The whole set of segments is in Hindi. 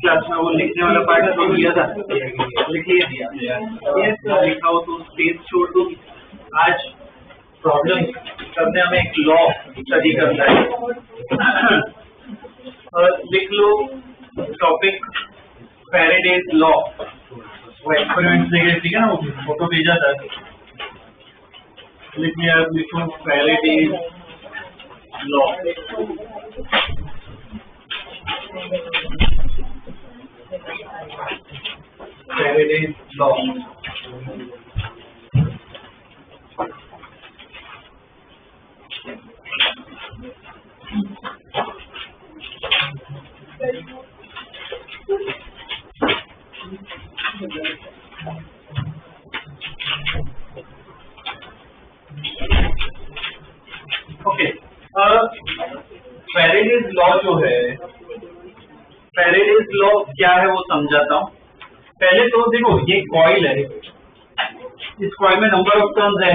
क्लास में वो लिखने वाला पार्ट है तो दिया था, लिखिए दिया लिखा हो तो स्पेस छोड़ दो। आज प्रॉब्लम करने हमें एक लॉ स्टडी करना है। लिख लो टॉपिक फैराडेज लॉ। वो एक्सपेरिमेंट देखे, ठीक है ना, वो फोटो भेजा था, लिखिए आप, लिखो Faraday's law. Faraday's law okay. Faraday's law जो है, फैराडेज लॉ क्या है वो समझाता हूँ। पहले तो देखो, ये कॉइल है, इस कॉइल में नंबर ऑफ टर्न्स है,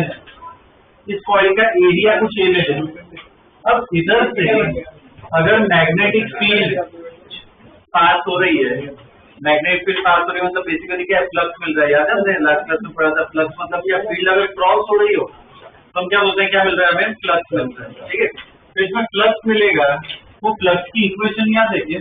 इस कॉइल का एरिया कुछ ये ले। अब इधर से अगर मैग्नेटिक फील्ड पास हो रही है, मैग्नेटिक फील्ड पास हो रही है मतलब बेसिकली क्या, फ्लक्स मिल रहा है। याद है लास्ट क्लास में पढ़ा था, फ्लक्स मतलब क्या, फील्ड अगर क्रॉस हो रही हो तो हम क्या बोलते हैं, क्या मिल रहा है हमें, फ्लक्स मिल रहा है। ठीक है, तो इसमें फ्लक्स मिलेगा, वो फ्लक्स की इक्वेशन याद है क्या,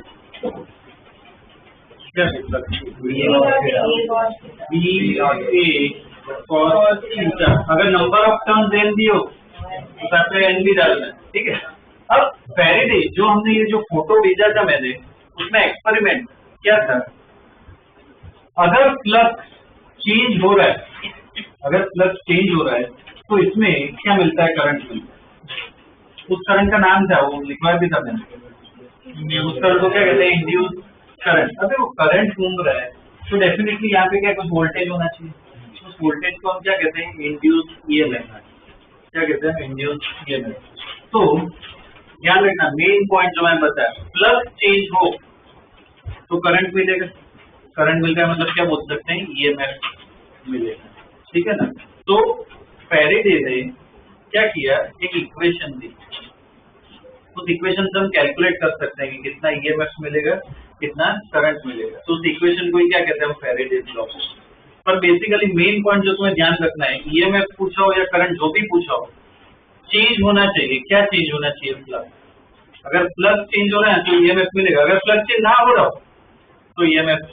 अगर नंबर ऑफ टर्न्स एन दी हो तो साथ एन भी डालना है। ठीक है, अब फैराडे जो हमने ये जो फोटो भेजा था मैंने, उसमें एक्सपेरिमेंट क्या था, अगर फ्लक्स चेंज हो रहा है, अगर फ्लक्स चेंज हो रहा है तो इसमें क्या मिलता है, करंट मिलता है। उस करंट का नाम था, वो लिखवाया भी था मैंने, उस करंट को क्या कहते हैं, इंड्यूस करंट। अगर वो करंट घूम रहा है तो डेफिनेटली यहाँ पे क्या कुछ वोल्टेज होना चाहिए, उस वोल्टेज को हम क्या कहते हैं, इंड्यूस ईएमएफ। क्या कहते हैं, इंड्यूस ईएमएफ। तो ध्यान रखना, मेन पॉइंट जो मैं बताया, फ्लक्स चेंज हो तो करंट मिलेगा, करंट मिल गया मतलब क्या बोल सकते हैं, ईएमएफ मिलेगा। ठीक है ना। तो फैराडे ने क्या किया, एक इक्वेशन दी, उस इक्वेशन से हम कैलकुलेट कर सकते हैं कि कितना ईएमएफ मिलेगा, कितना करंट मिलेगा। तो उस इक्वेशन को ही क्या कहते हैं, फैराडेज लॉ। पर बेसिकली मेन पॉइंट जो तुम्हें ध्यान रखना है, ईएमएफ पूछा हो या करंट जो भी पूछा हो, चेंज होना चाहिए। क्या चेंज होना चाहिए, फ्लक्स। अगर फ्लक्स चेंज हो रहा है तो ईएमएफ मिलेगा, अगर फ्लक्स चेंज ना हो रहा हो तो ईएमएफ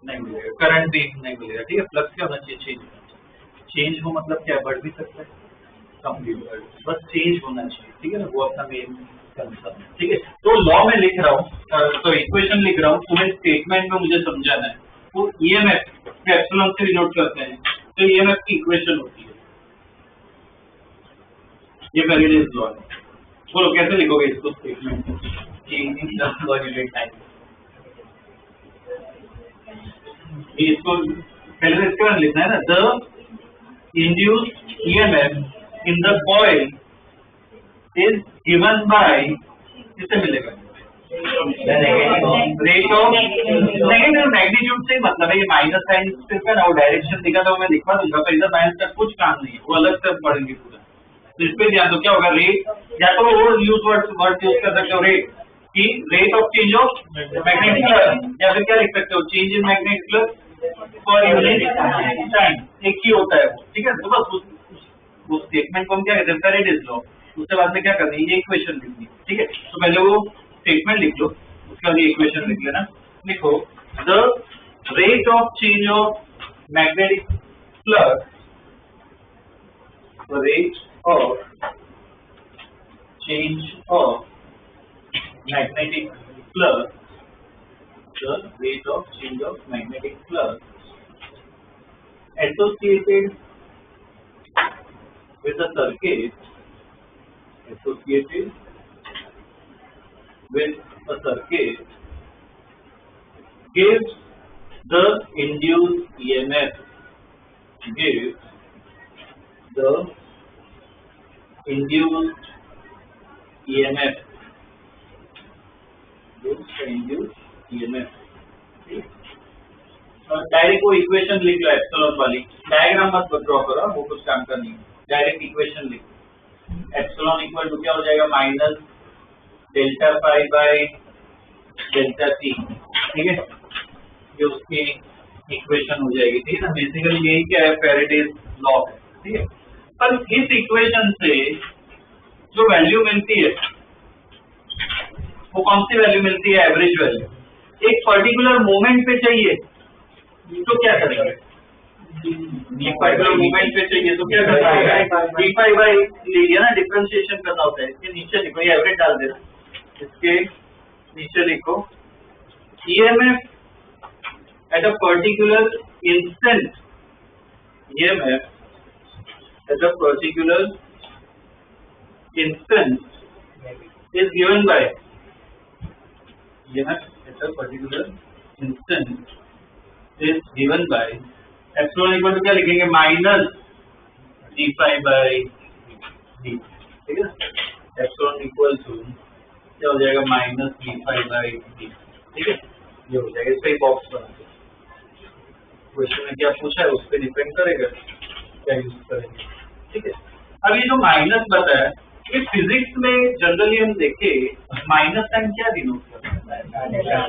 नहीं मिलेगा, करंट भी नहीं मिलेगा। ठीक है, फ्लक्स क्या होना चाहिए, चेंज होना चाहिए। चेंज हो मतलब क्या, बढ़ भी सकता है, कम भी, बस चेंज होना चाहिए। ठीक है ना, वो अपना मेन कंसर्न है। ठीक है, तो लॉ में लिख रहा हूँ, तो इक्वेशन लिख रहा हूँ, तुम्हें स्टेटमेंट में मुझे समझाना है। तो ईएमएफ एप्सिलॉन से डिनोट करते हैं, तो ईएमएफ की इक्वेशन होती है, ये फैराडेज लॉ है। बोलो कैसे लिखोगे इसको, statement changing the coordinate time. इसको पहले इसके बाद लिखना है ना, the induced EMF in the coil is given bye, किससे मिलेगा, रेट ऑफ नेगेटिव मैग्नीट्यूड से मतलब है, ये माइनस साइन सिर्फ है ना, वो डायरेक्शन दिखा था, मैं लिखवा दूंगा, पर इधर माइनस का कुछ काम नहीं है, वो अलग से पढ़ेंगे पूरा। तो इस पे ध्यान दो, क्या होगा, रेट, या तो वो यूज वर्ड यूज कर सकते हो, रेट की, rate of change of magnetic flux, या फिर क्या लिख सकते हो, change in magnetic flux per unit time, एक ही होता है वो। ठीक है, तो बस उस स्टेटमेंट को हम क्या कहते हैं, फैराडेज लॉ। उसके बाद में क्या करना है, ये इक्वेशन लिखनी है। ठीक है, तो पहले वो स्टेटमेंट लिख लो, उसके बाद ये इक्वेशन लिख लेना। लिखो, the rate of change of magnetic flux, the rate of change of magnetic flux, the rate of change of magnetic flux associated with a circuit, gives the induced EMF, gives the induced EMF, direct वो इक्वेशन लिख लो, एप्सिलॉन वाली, डायग्राम मत ड्रॉ करो, वो कुछ काम का नहीं, डायरेक्ट इक्वेशन लिख। एप्सिलॉन इक्वल टू क्या हो जाएगा, minus delta phi by delta T, ठीक है, ये उसकी इक्वेशन हो जाएगी, ठीक है ना। बेसिकली यही क्या है, फैराडेज लॉ है, ठीक है। पर इस इक्वेशन से जो वैल्यू मिलती है वो कौन सी वैल्यू मिलती है, एवरेज वैल्यू। एक पर्टिकुलर मोमेंट पे चाहिए तो क्या करेंगे, एक पर्टिकुलर मोमेंट पे चाहिए तो क्या करना है, डी फाई बाई ले लिया ना, डिफरेंशिएशन करना होता है। इसके नीचे लिखो, ये एवरेज डाल देना, इसके नीचे लिखो EMF at a particular instant, EMF at a particular instant is given by, EMF at a particular instant is given by epsilon equal to क्या लिखेंगे, minus D phi by D, ठीक है। एप्सिलॉन इक्वल टू क्या हो जाएगा, minus D phi by D, ठीक है, ये हो जाएगा। इसका ही बॉक्स बना दो, क्वेश्चन में क्या पूछा है उस पर डिपेंड करेगा क्या यूज करेंगे, ठीक है। अब ये जो माइनस बताया, ये फिजिक्स में जनरली हम देखें माइनस साइन क्या डिनोट करता है,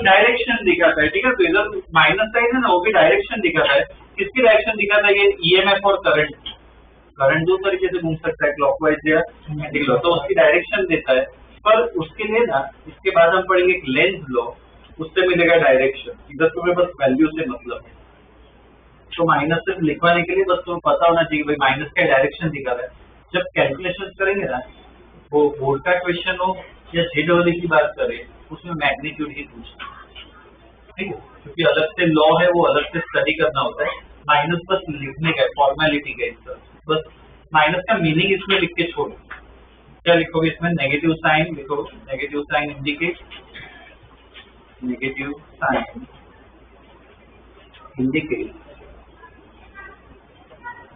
डायरेक्शन दिखाता है, ठीक है। तो इधर माइनस साइन है ना, वो भी डायरेक्शन दिखाता है। किसकी डायरेक्शन दिखाता है, ये EMF और करंट, करंट दो तरीके से घूम सकता है, क्लॉकवाइज या एंटीक्लॉक, तो उसकी डायरेक्शन देता है। पर उसके लिए ना, इसके बाद हम पढ़ेंगे एक लेंस लॉ, उससे मिलेगा डायरेक्शन। इधर तुम्हें बस वैल्यू से मतलब है, तो माइनस से लिखवाने के लिए बस तुम्हें पता होना चाहिए भाई माइनस का डायरेक्शन दिखा रहा है। जब कैलकुलेशन करेंगे ना, वो बोर्ड का क्वेश्चन हो या जेडब्ल्यू की बात करें, उसमें मैग्नीट्यूड ही पूछना, ठीक है, क्योंकि अलग से लॉ है, वो अलग से स्टडी करना होता है। माइनस बस लिखने का फॉर्मेलिटी का इसका, बस माइनस का मीनिंग इसमें लिख के छोड़ो। क्या लिखोगे इसमें, नेगेटिव साइन लिखो, negative sign indicate, negative sign indicate,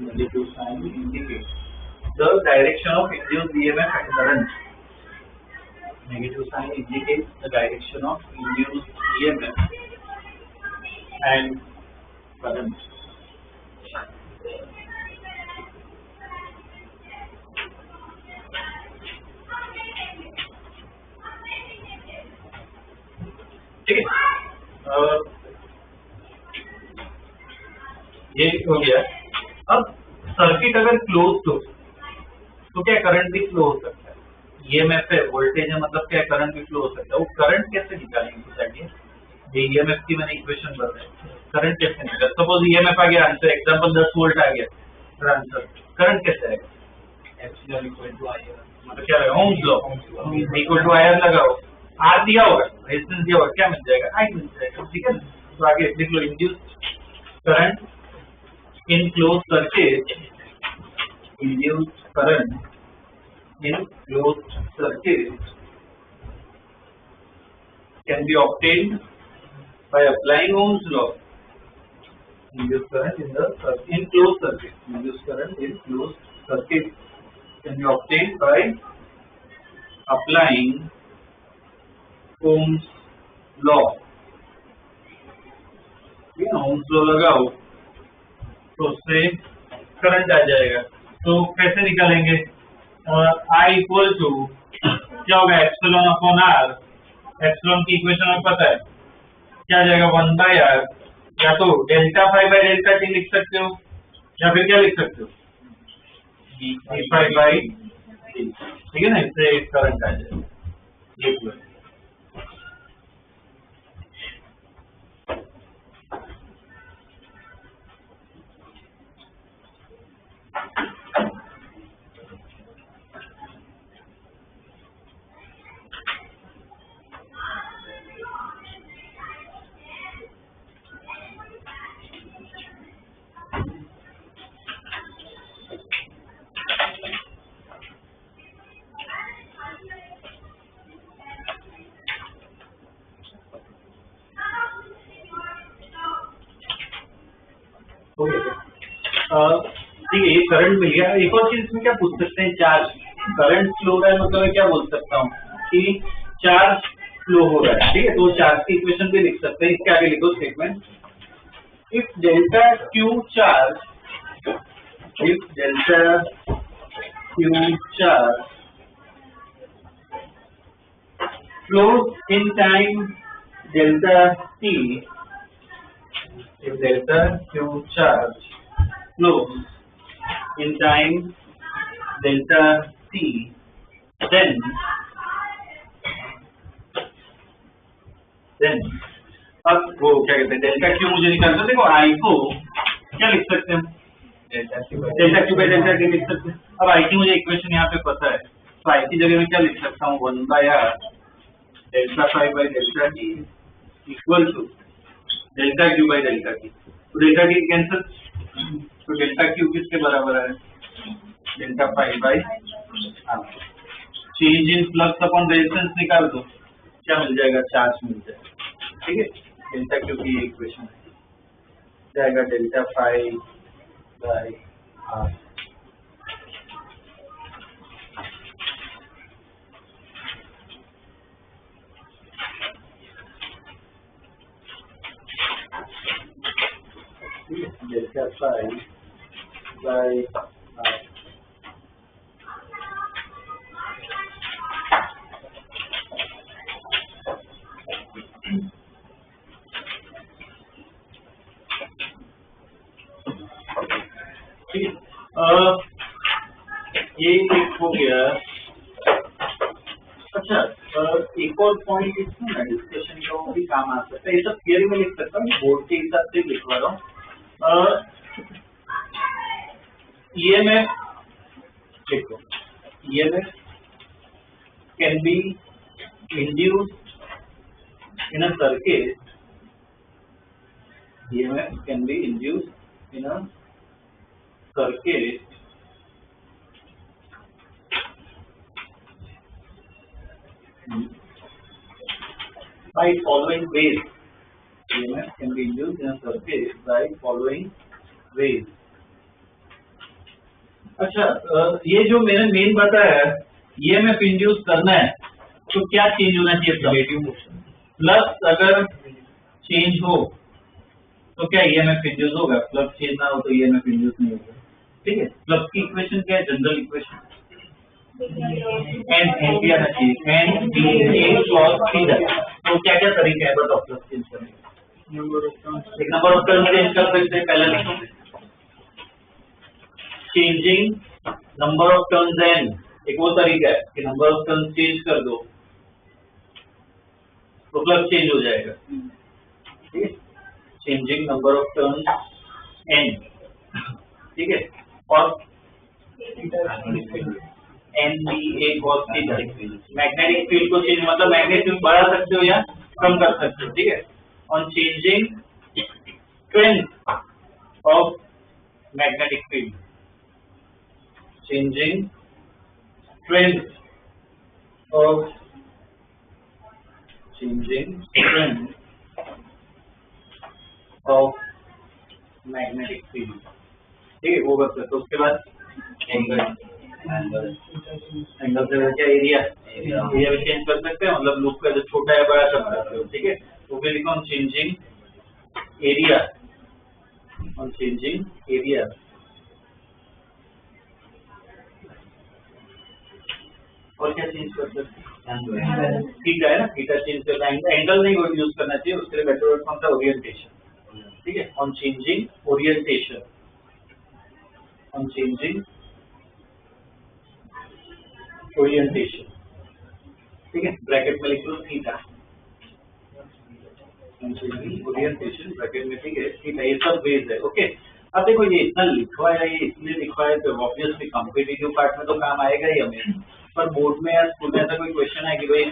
negative sign indicates the direction of induced EMF and current. Negative sign indicates the direction of induced EMF and current. ठीक है, ये हो गया। अब सर्किट अगर क्लोज हो तो क्या करंट भी फ्लो हो सकता है, EMF है, वोल्टेज है, मतलब क्या करंट भी फ्लो हो सकता है। वो करंट कैसे निकालेंगे सोसाइटी, ये EMF की मैंने इक्वेशन बताई, करंट कैसे निकाले। सपोज EMF आ गया, आंसर एग्जांपल 10 वोल्ट आ गया आंसर, करंट कैसे आएगा, एप्सिलॉन इक्वल टू IR, मतलब क्या है, ohm's law, equal to IR लगाओ, R दिया होगा, रेजिस्टेंस दिया होगा, क्या मिल जाएगा, I मिल जाएगा, ठीक है। तो आगे लिख लो, induced current in closed circuit, induced current in closed circuit can be obtained by applying Ohm's law. Induced current in closed circuit, induced current in closed circuit can be obtained by applying Ohm's law. Ohm's law लगाओ तो उससे करंट आ जाएगा। तो कैसे निकालेंगे, I इक्वल टू क्या होगा, एप्सिलॉन अपॉन R, एप्सिलॉन की इक्वेशन में पता है क्या आ जाएगा, 1/R, या तो delta phi by delta T लिख सकते हो, या फिर क्या लिख सकते हो, डी फाई बाई टी, ठीक है ना, इससे करंट आ जाएगा। ठीक है, ये करंट मिल गया। एक और चीज इसमें क्या पूछ सकते हैं, चार्ज, करंट फ्लो हो रहा है, मतलब मैं क्या बोल सकता हूँ कि चार्ज फ्लो हो रहा है, ठीक है। तो चार्ज की इक्वेशन भी लिख सकते हैं, इसके आगे लिखो statement, if delta Q charge, if delta Q charge flows in time delta t if delta q charge flows in time delta t, then अब वो क्या कहते हैं डेल्टा क्यू मुझे निकालना, देखो आई को क्या लिख सकते हैं, delta Q by delta T लिख सकते हैं। अब आई की मुझे इक्वेशन यहाँ पे पता है, तो आई की जगह में क्या लिख सकता हूँ, 1/r delta phi by delta T equal to delta Q by delta T. तो डेल्टा टी कैंसिल, तो डेल्टा क्यू किसके बराबर है, delta phi by change in flux upon resistance निकाल दो, क्या मिल जाएगा, चार्ज मिल जाएगा। ठीक है, डेल्टा क्यू की इक्वेशन जाएगा delta phi by R. Delta phi by R ये एक हो गया। अच्छा, एक और पॉइंट इसमें ना डिस्कशन का वो भी काम आ सकता है, ये सब थियरी में लिख सकता हूँ, बोर्ड के हिसाब से लिखवा रहा हूँ। EMF देखो, EMF can be induced in a circuit, EMF can be induced in a circuit by following ways. EMF can be induced in a circuit by following ways. अच्छा, ये जो मैंने मेन बताया EMF इंड्यूस करना है तो क्या चेंज होना चाहिए, फ्लक्स अगर चेंज हो तो क्या EMF इंड्यूस होगा, फ्लक्स चेंज ना हो तो EMF इंड्यूस नहीं होगा। ठीक है, फ्लक्स की इक्वेशन क्या है, जनरल इक्वेशन एन भी आना चाहिए, N B A cos theta. तो क्या क्या तरीका है बताओ फ्लक्स चेंज करने का, नंबर ऑफ टर्न चेंज कर सकते हैं, पहले लिखो changing number of turns N, एक वो तरीका है कि नंबर ऑफ टर्न्स चेंज कर दो तो फ्लक्स चेंज हो जाएगा। ठीक है, changing number of turns N, ठीक है, और N B A cos theta. Magnetic field को चेंज मतलब मैग्नेटिक फील्ड बढ़ा सकते हो या कम कर सकते हो। ठीक है, on changing strength of magnetic field, changing strength of magnetic field। ठीक है, वो कर सकते। उसके बाद एंगल से क्या एरिया भी चेंज कर सकते हैं, मतलब लूप का जो छोटा है बड़ा कर सकते हो। ठीक है, तो फिर लिखो changing area, on changing area और क्या चेंज कर सकते हैं, थीटा है ना, थीटा चेंज करना है, एंगल नहीं यूज करना चाहिए, उसके लिए बेटर वर्ड कौन सा, ओरिएंटेशन। ठीक है, on changing orientation, on changing orientation. ठीक है, ब्रैकेट में लिख लो theta, on changing orientation bracket में। ठीक है, थीटा, ये सब बेस है। ओके, अब देखो ये इतना लिखवा है, ये इसलिए लिखवा है तो ऑब्वियसली कॉम्पिटिटिव पार्ट में तो काम आएगा ही हमें, पर बोर्ड में या स्कूल में ऐसा कोई क्वेश्चन है कि भाई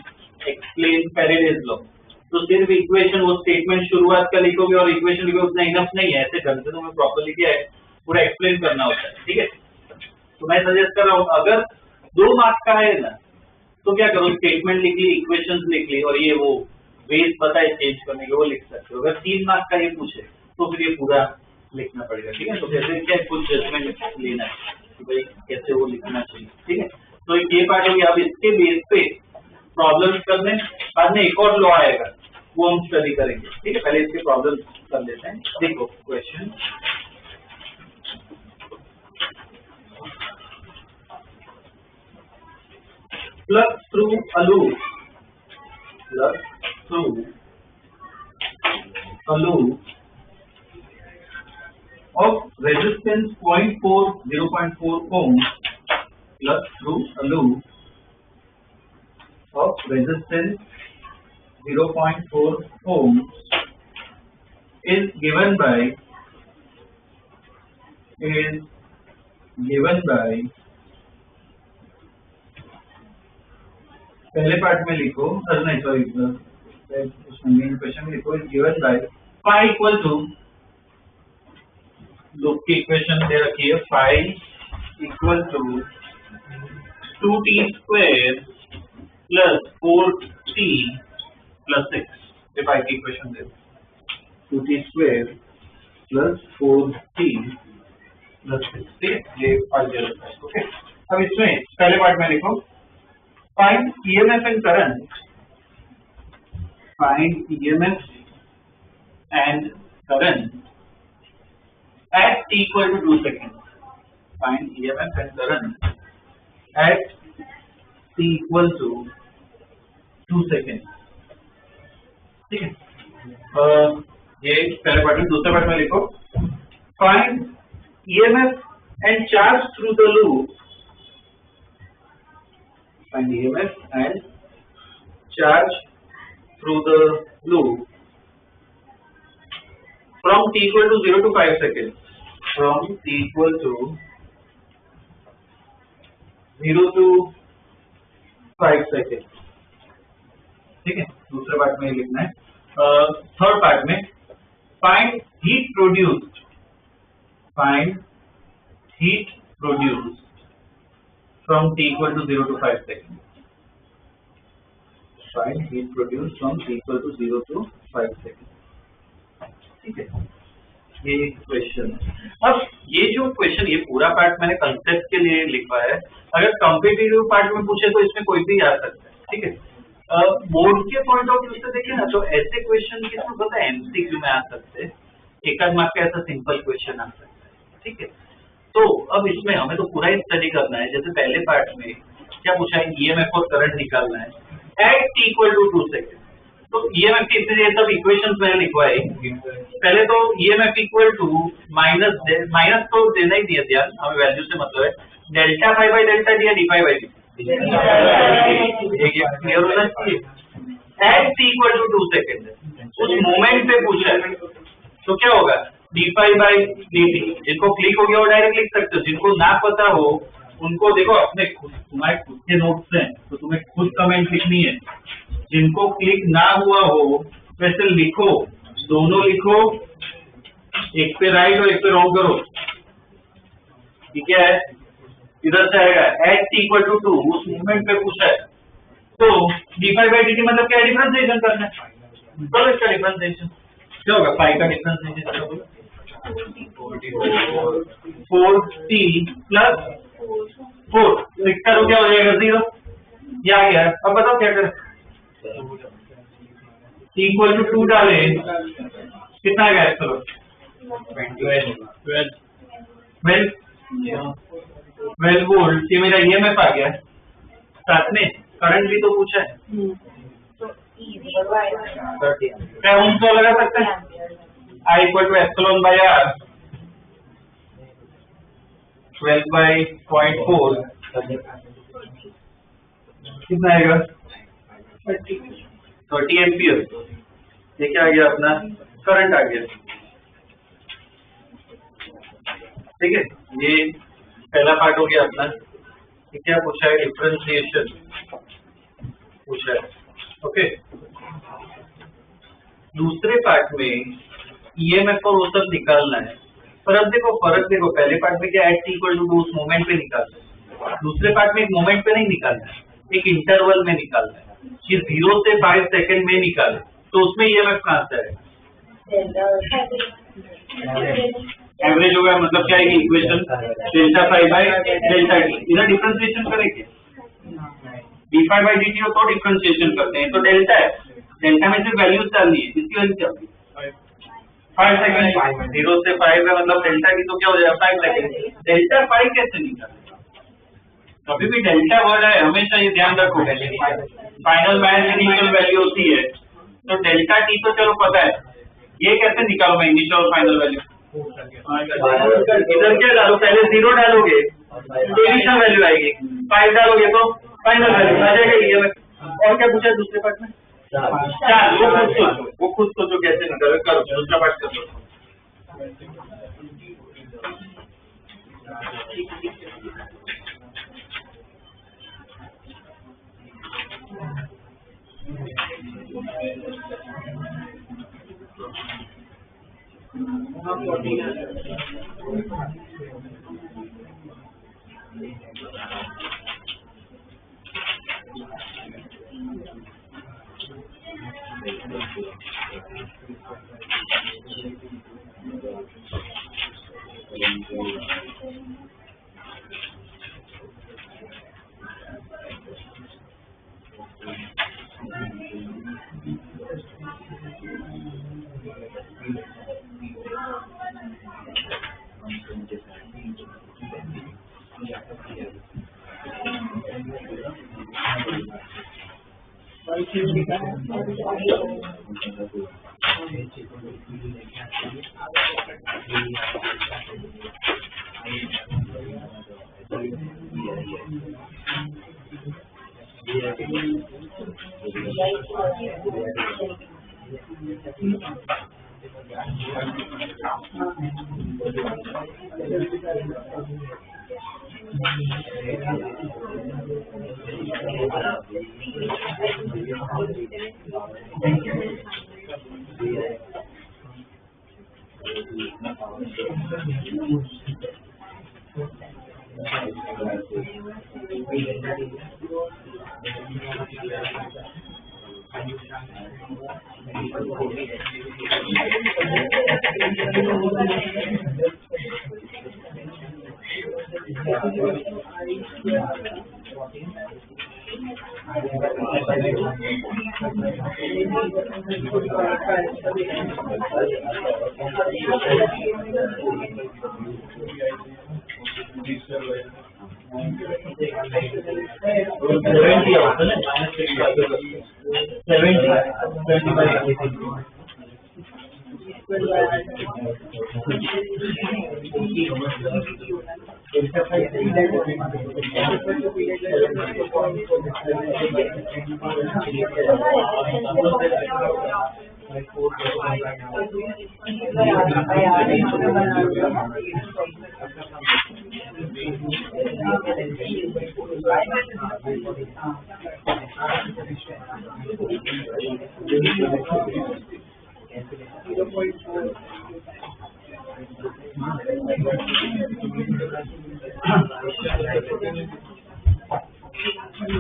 एक्सप्लेन फैराडेज लॉ, तो सिर्फ इक्वेशन वो स्टेटमेंट शुरुआत का लिखोगे और इक्वेशन लिखोगे उतना इनफ नहीं है, ऐसे ढंग से तुम्हें प्रॉपर्ली क्या है पूरा एक्सप्लेन करना होता है। ठीक है, तो मैं सजेस्ट कर रहा हूँ अगर 2 मार्क्स का है ना तो क्या करो, स्टेटमेंट लिख ली, इक्वेशंस लिख ली और ये वो वेज बताए चेंज करने के वो लिख सकते हो। अगर 3 मार्क्स का ये पूछे तो फिर ये पूरा लिखना पड़ेगा। ठीक है, तो जैसे क्या कुछ जजमेंट लेना है कि भाई कैसे वो लिखना चाहिए। ठीक है, तो ये पार्ट हो गया। अब इसके बेस पे प्रॉब्लम करने बाद में एक और लॉ आएगा, वो हम स्टडी करेंगे। ठीक है, पहले इसके प्रॉब्लम कर लेते हैं। देखो question, flux through a loop through a loop of resistance 0.4 ohms plus through a loop of resistance 0.4 ohms is given by पहले पार्ट में लिखो, नहीं सॉरी मेन क्वेश्चन में लिखो, is given by phi equal to, loop की इक्वेशन दे रखी है, phi equal to 2t square plus 4t plus 6, ये phi की इक्वेशन दे 2t square plus 4t plus 6, ठीक है, ये phi दे रखा है। ओके, अब इसमें पहले पार्ट में लिखो find EMF and current, find EMF and current at t equal to 2 seconds, find EMF and current at t equal to 2 seconds, ठीक है। ये पहले पार्ट में, दूसरे पार्ट में लिखो find EMF and charge through the loop, find EMF and charge through the loop from t equal to 0 to 5 seconds, from t equal to 0 to 5 seconds, ठीक है। दूसरे पार्ट में लिखना है। थर्ड पार्ट में find heat produced, find heat produced from t equal to 0 to 5 seconds, find heat produced from t equal to 0 to 5 seconds, ठीक है। ये क्वेश्चन, अब ये जो क्वेश्चन, ये पूरा पार्ट मैंने कंसेप्ट के लिए लिखा है, अगर कॉम्पिटिटिव पार्ट में पूछे तो इसमें कोई भी आ सकता है, ठीक है। बोर्ड के पॉइंट ऑफ व्यू से देखिए ना, तो ऐसे क्वेश्चन किसमें पता है एमसीक्यू में आ सकते हैं, एक आध मार्क का ऐसा सिंपल क्वेश्चन आ सकता है, ठीक है। तो अब इसमें हमें तो पूरा ही स्टडी करना है। जैसे पहले पार्ट में क्या पूछा है, ईएमएफ और करंट निकालना है at t equal to 2 second. तो ईएमएफ की ये सब इक्वेशंस मैंने लिखवाए। पहले तो ईएमएफ इक्वल टू माइनस तो देना ही दिया ध्यान, हमें वैल्यू से मतलब है delta phi by delta D या D phi by D, clear होना चाहिए। At t equal to 2 second उस मोमेंट पे पूछा है, तो क्या होगा D phi by D T. जिनको क्लिक हो गया वो डायरेक्ट लिख सकते हो, जिनको ना पता हो उनको देखो अपने तुम्हारे खुद के नोट्स हैं तो तुम्हें खुद कमेंट लिखनी है। जिनको क्लिक ना हुआ हो वैसे लिखो, दोनों लिखो, एक पे राइट और एक पे रॉन्ग करो, ठीक है। इधर से आएगा एट t इक्वल टू 2, उस मूवमेंट पे पूछा है, तो D phi by D T मतलब क्या, डिफरेंशिएशन करना है। तो इसका डिफरेंशिएशन क्या होगा, फाई का डिफरेंशिएशन 4t प्लस 4, इसका तो क्या हो जाएगा 0, ये आ गया। अब बताओ क्या करें, t इक्वल टू 2 डाले, कितना आ गया, चलो 12 वोल्ट, ये मेरा ईएमएफ आ गया, साथ में करंट भी तो पूछा है, क्या ओम तो लगा सकते हैं, I equal to epsilon by R 12/0.4, कितना आएगा 30 एम्पियर। ये क्या आ गया, अपना करंट आ गया, ठीक है। ये पहला पार्ट हो गया अपना। ये क्या पूछा है, डिफरेंशिएशन पूछा है, ओके। दूसरे पार्ट में ईएमएफ और वो सब निकालना है, पर अब देखो फर्क देखो, पहले पार्ट में क्या एट t इक्वल टू 2 उस मोमेंट पे निकालना है, दूसरे पार्ट में एक मोमेंट पे नहीं निकालना है, एक इंटरवल में निकालना है कि 0 से 5 सेकंड में निकाले, तो उसमें ईएमएफ कहाँ से आएगा, एवरेज होगा, मतलब क्या आएगी equation delta phi by delta T. इधर डिफरेंशिएशन करेंगे, D phi by D T हो तो डिफरेंशिएशन करते हैं, तो डेल्टा है, डेल्टा में सिर्फ वैल्यूज डालनी है, इसकी वैल्यू क्या होगी 5 सेकंड, 0 से 5 है मतलब डेल्टा की तो क्या हो जाएगा 5 सेकंड। डेल्टा 5 कैसे निकालेगा, कभी भी डेल्टा वर्ड है हमेशा ये ध्यान रखो, फाइनल मैच इनिशियल वैल्यू होती है, तो डेल्टा टी तो चलो पता है, ये कैसे निकालो मैं इनिशियल और फाइनल वैल्यू? इधर क्या डालो, पहले 0 डालोगे तो इनिशियल वैल्यू आएगी, 5 डालोगे तो फाइनल वैल्यू आ जाएगा ये। और क्या पूछा दूसरे पार्ट में? 4। वो खुद सोचो कैसे निकालो, करो दूसरा पार्ट कर दो।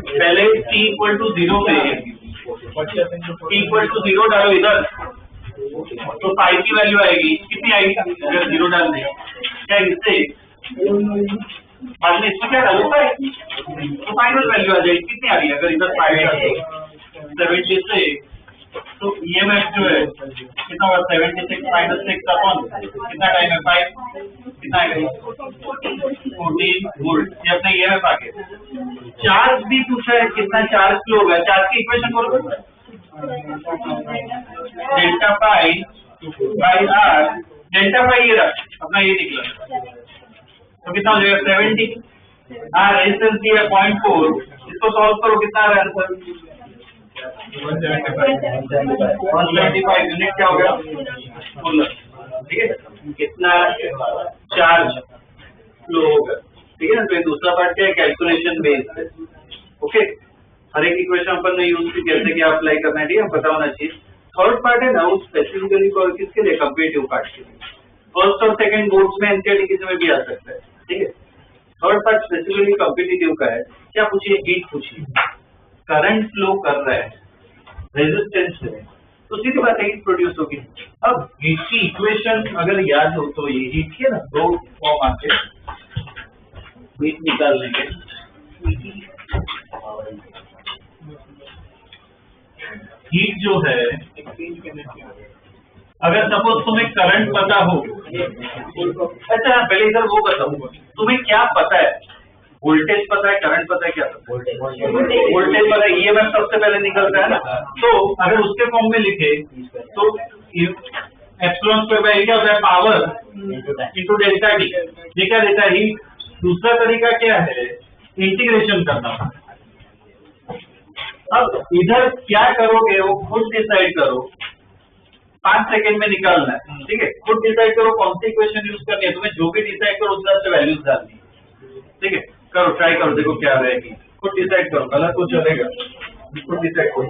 पहले t इक्वल टू 0 पे t इक्वल टू 0 डालो इधर तो पाई की वैल्यू आएगी, कितनी आएगी अगर 0 डाल दें? क्या इससे बाद में इसमें क्या डालो पाई तो फाइनल वैल्यू आ जाएगी, कितनी आ रही है अगर इधर पाई डाल 70 से, तो ईएमएफ जो है कितना होगा 76 माइनस 6 अपॉन कितना टाइम है 5, कितना आएगा 14 वोल्ट। ये अपना ईएमएफ आ गया। चार्ज भी पूछा है कितना चार्ज फ्लो होगा, चार्ज की इक्वेशन बोलो delta pi by R, delta pi ये रहा अपना ये निकला तो कितना हो जाएगा 70, आर रेजिस्टेंस दिया 0.4, इसको सॉल्व करो कितना आ रहा है आंसर 175 यूनिट क्या हो गया कूलर, ठीक है कितना चार्ज फ्लो होगा, ठीक है ना। तो ये दूसरा पार्ट क्या है कैलकुलेशन बेस्ड है, ओके। हर एक इक्वेशन अपन ने यूज की कैसे क्या अप्लाई करना है, ठीक है पता होना चाहिए। थर्ड पार्ट है ना वो स्पेसिफिकली किसके लिए कंपेटिटिव पार्ट के लिए, फर्स्ट और सेकंड बोर्ड्स में एनसीईआरटी किसी में भी आ सकता है, ठीक है। थर्ड पार्ट स्पेसिफिकली कंपेटिटिव का है, क्या पूछिए हीट पूछिए, करंट फ्लो कर रहा है रेजिस्टेंस में तो सीधी बात है हीट प्रोड्यूस होगी। अब हीट की इक्वेशन अगर याद हो तो ये हीट की ना दो फॉर्म आते हैं हीट निकालने के, हीट जो है अगर सपोज तुम्हें करंट पता हो, अच्छा पहले इधर वो बताओ तुम्हें क्या पता है वोल्टेज पता है, करंट पता है, क्या पता है? वोल्टेज पता है, ईएमएफ सबसे पहले निकलता है ना। तो अगर उसके फॉर्म में लिखे तो एप्सिलॉन स्क्वायर बाय क्या होता है, पावर इंटू डेल्टा टी। ये क्या देता है, हीट। दूसरा तरीका क्या है, इंटीग्रेशन करना। अब इधर क्या करोगे वो खुद डिसाइड करो, 5 सेकंड में निकालना है, ठीक है। खुद डिसाइड करो कौन सी इक्वेशन यूज करनी है, तुम्हें जो भी डिसाइड करो उस तरह से वैल्यूज डालनी है, ठीक है। करो, ट्राई करो, देखो क्या रहेगी। खुद डिसाइड करो, गलत तो चलेगा, खुद डिसाइड करो।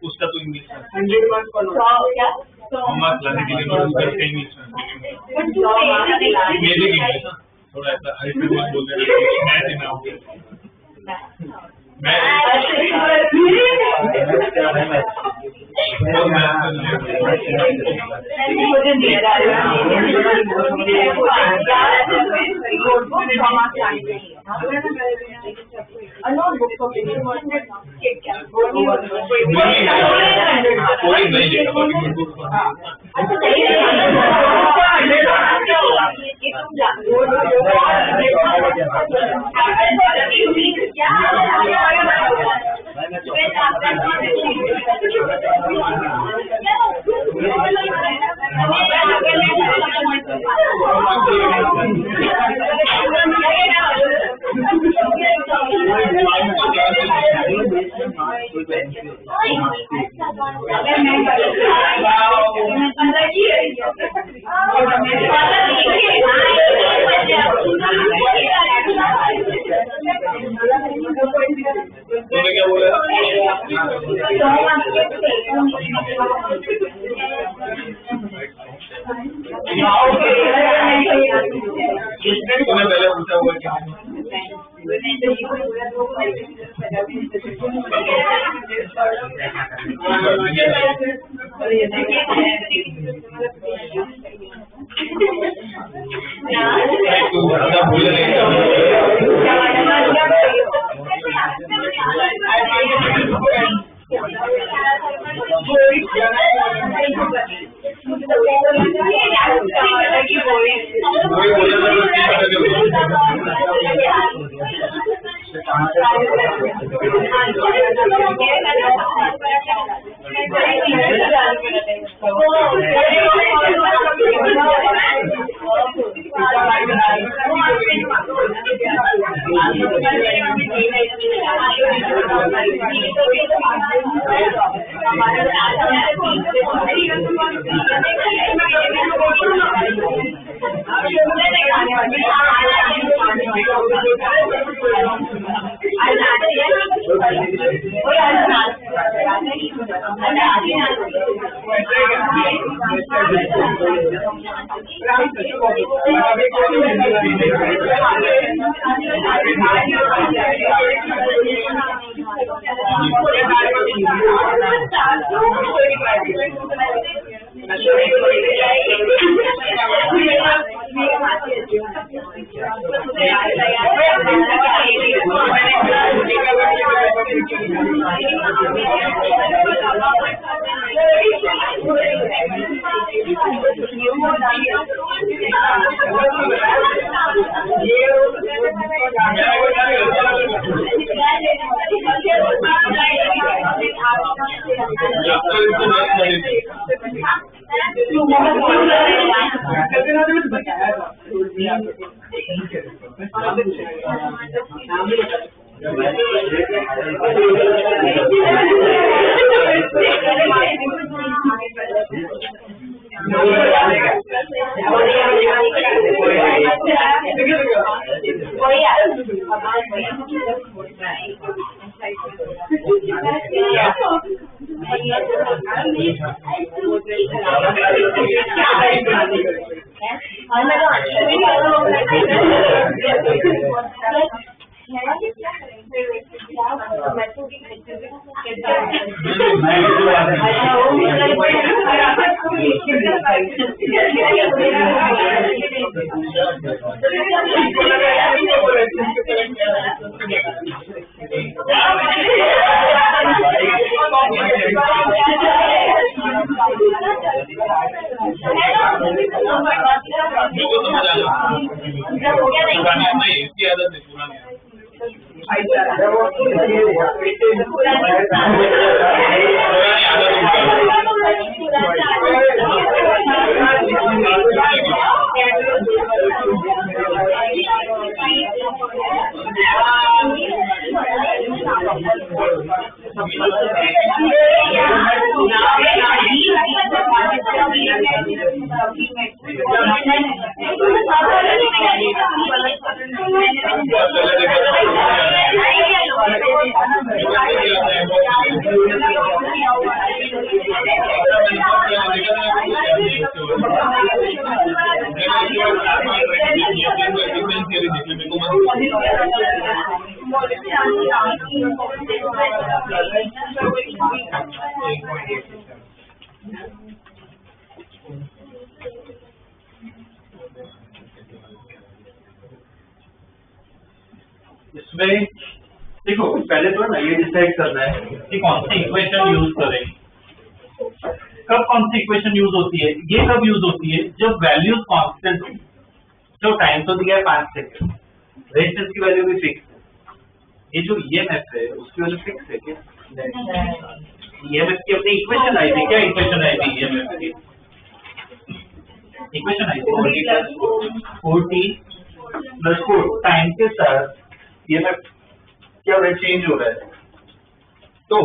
उसका तो इंग्लिश लाने के लिए थोड़ा ऐसा हाइपर बोल रहे तूने क्या बोला? तूने पहले पूछा हुआ क्या? इसमें देखो पहले तो ना ये डिसाइड करना है कि कौन सी इक्वेशन यूज करें, कब कौन सी इक्वेशन यूज होती है। ये कब यूज होती है जब वैल्यूज कांस्टेंट हो। जो टाइम तो दिया है 5 सेकंड, रेजिस्टेंस की वैल्यू भी फिक्स है। ये जो ईएमएफ है उसकी वैल्यू फिक्स है क्या? ईएमएफ की अपनी इक्वेशन आई थी, क्या इक्वेशन आई थी ईएमएफ की? इक्वेशन आई थी 40 + 4 टाइम के साथ ईएमएफ क्या हो रहा है, चेंज हो रहा है। तो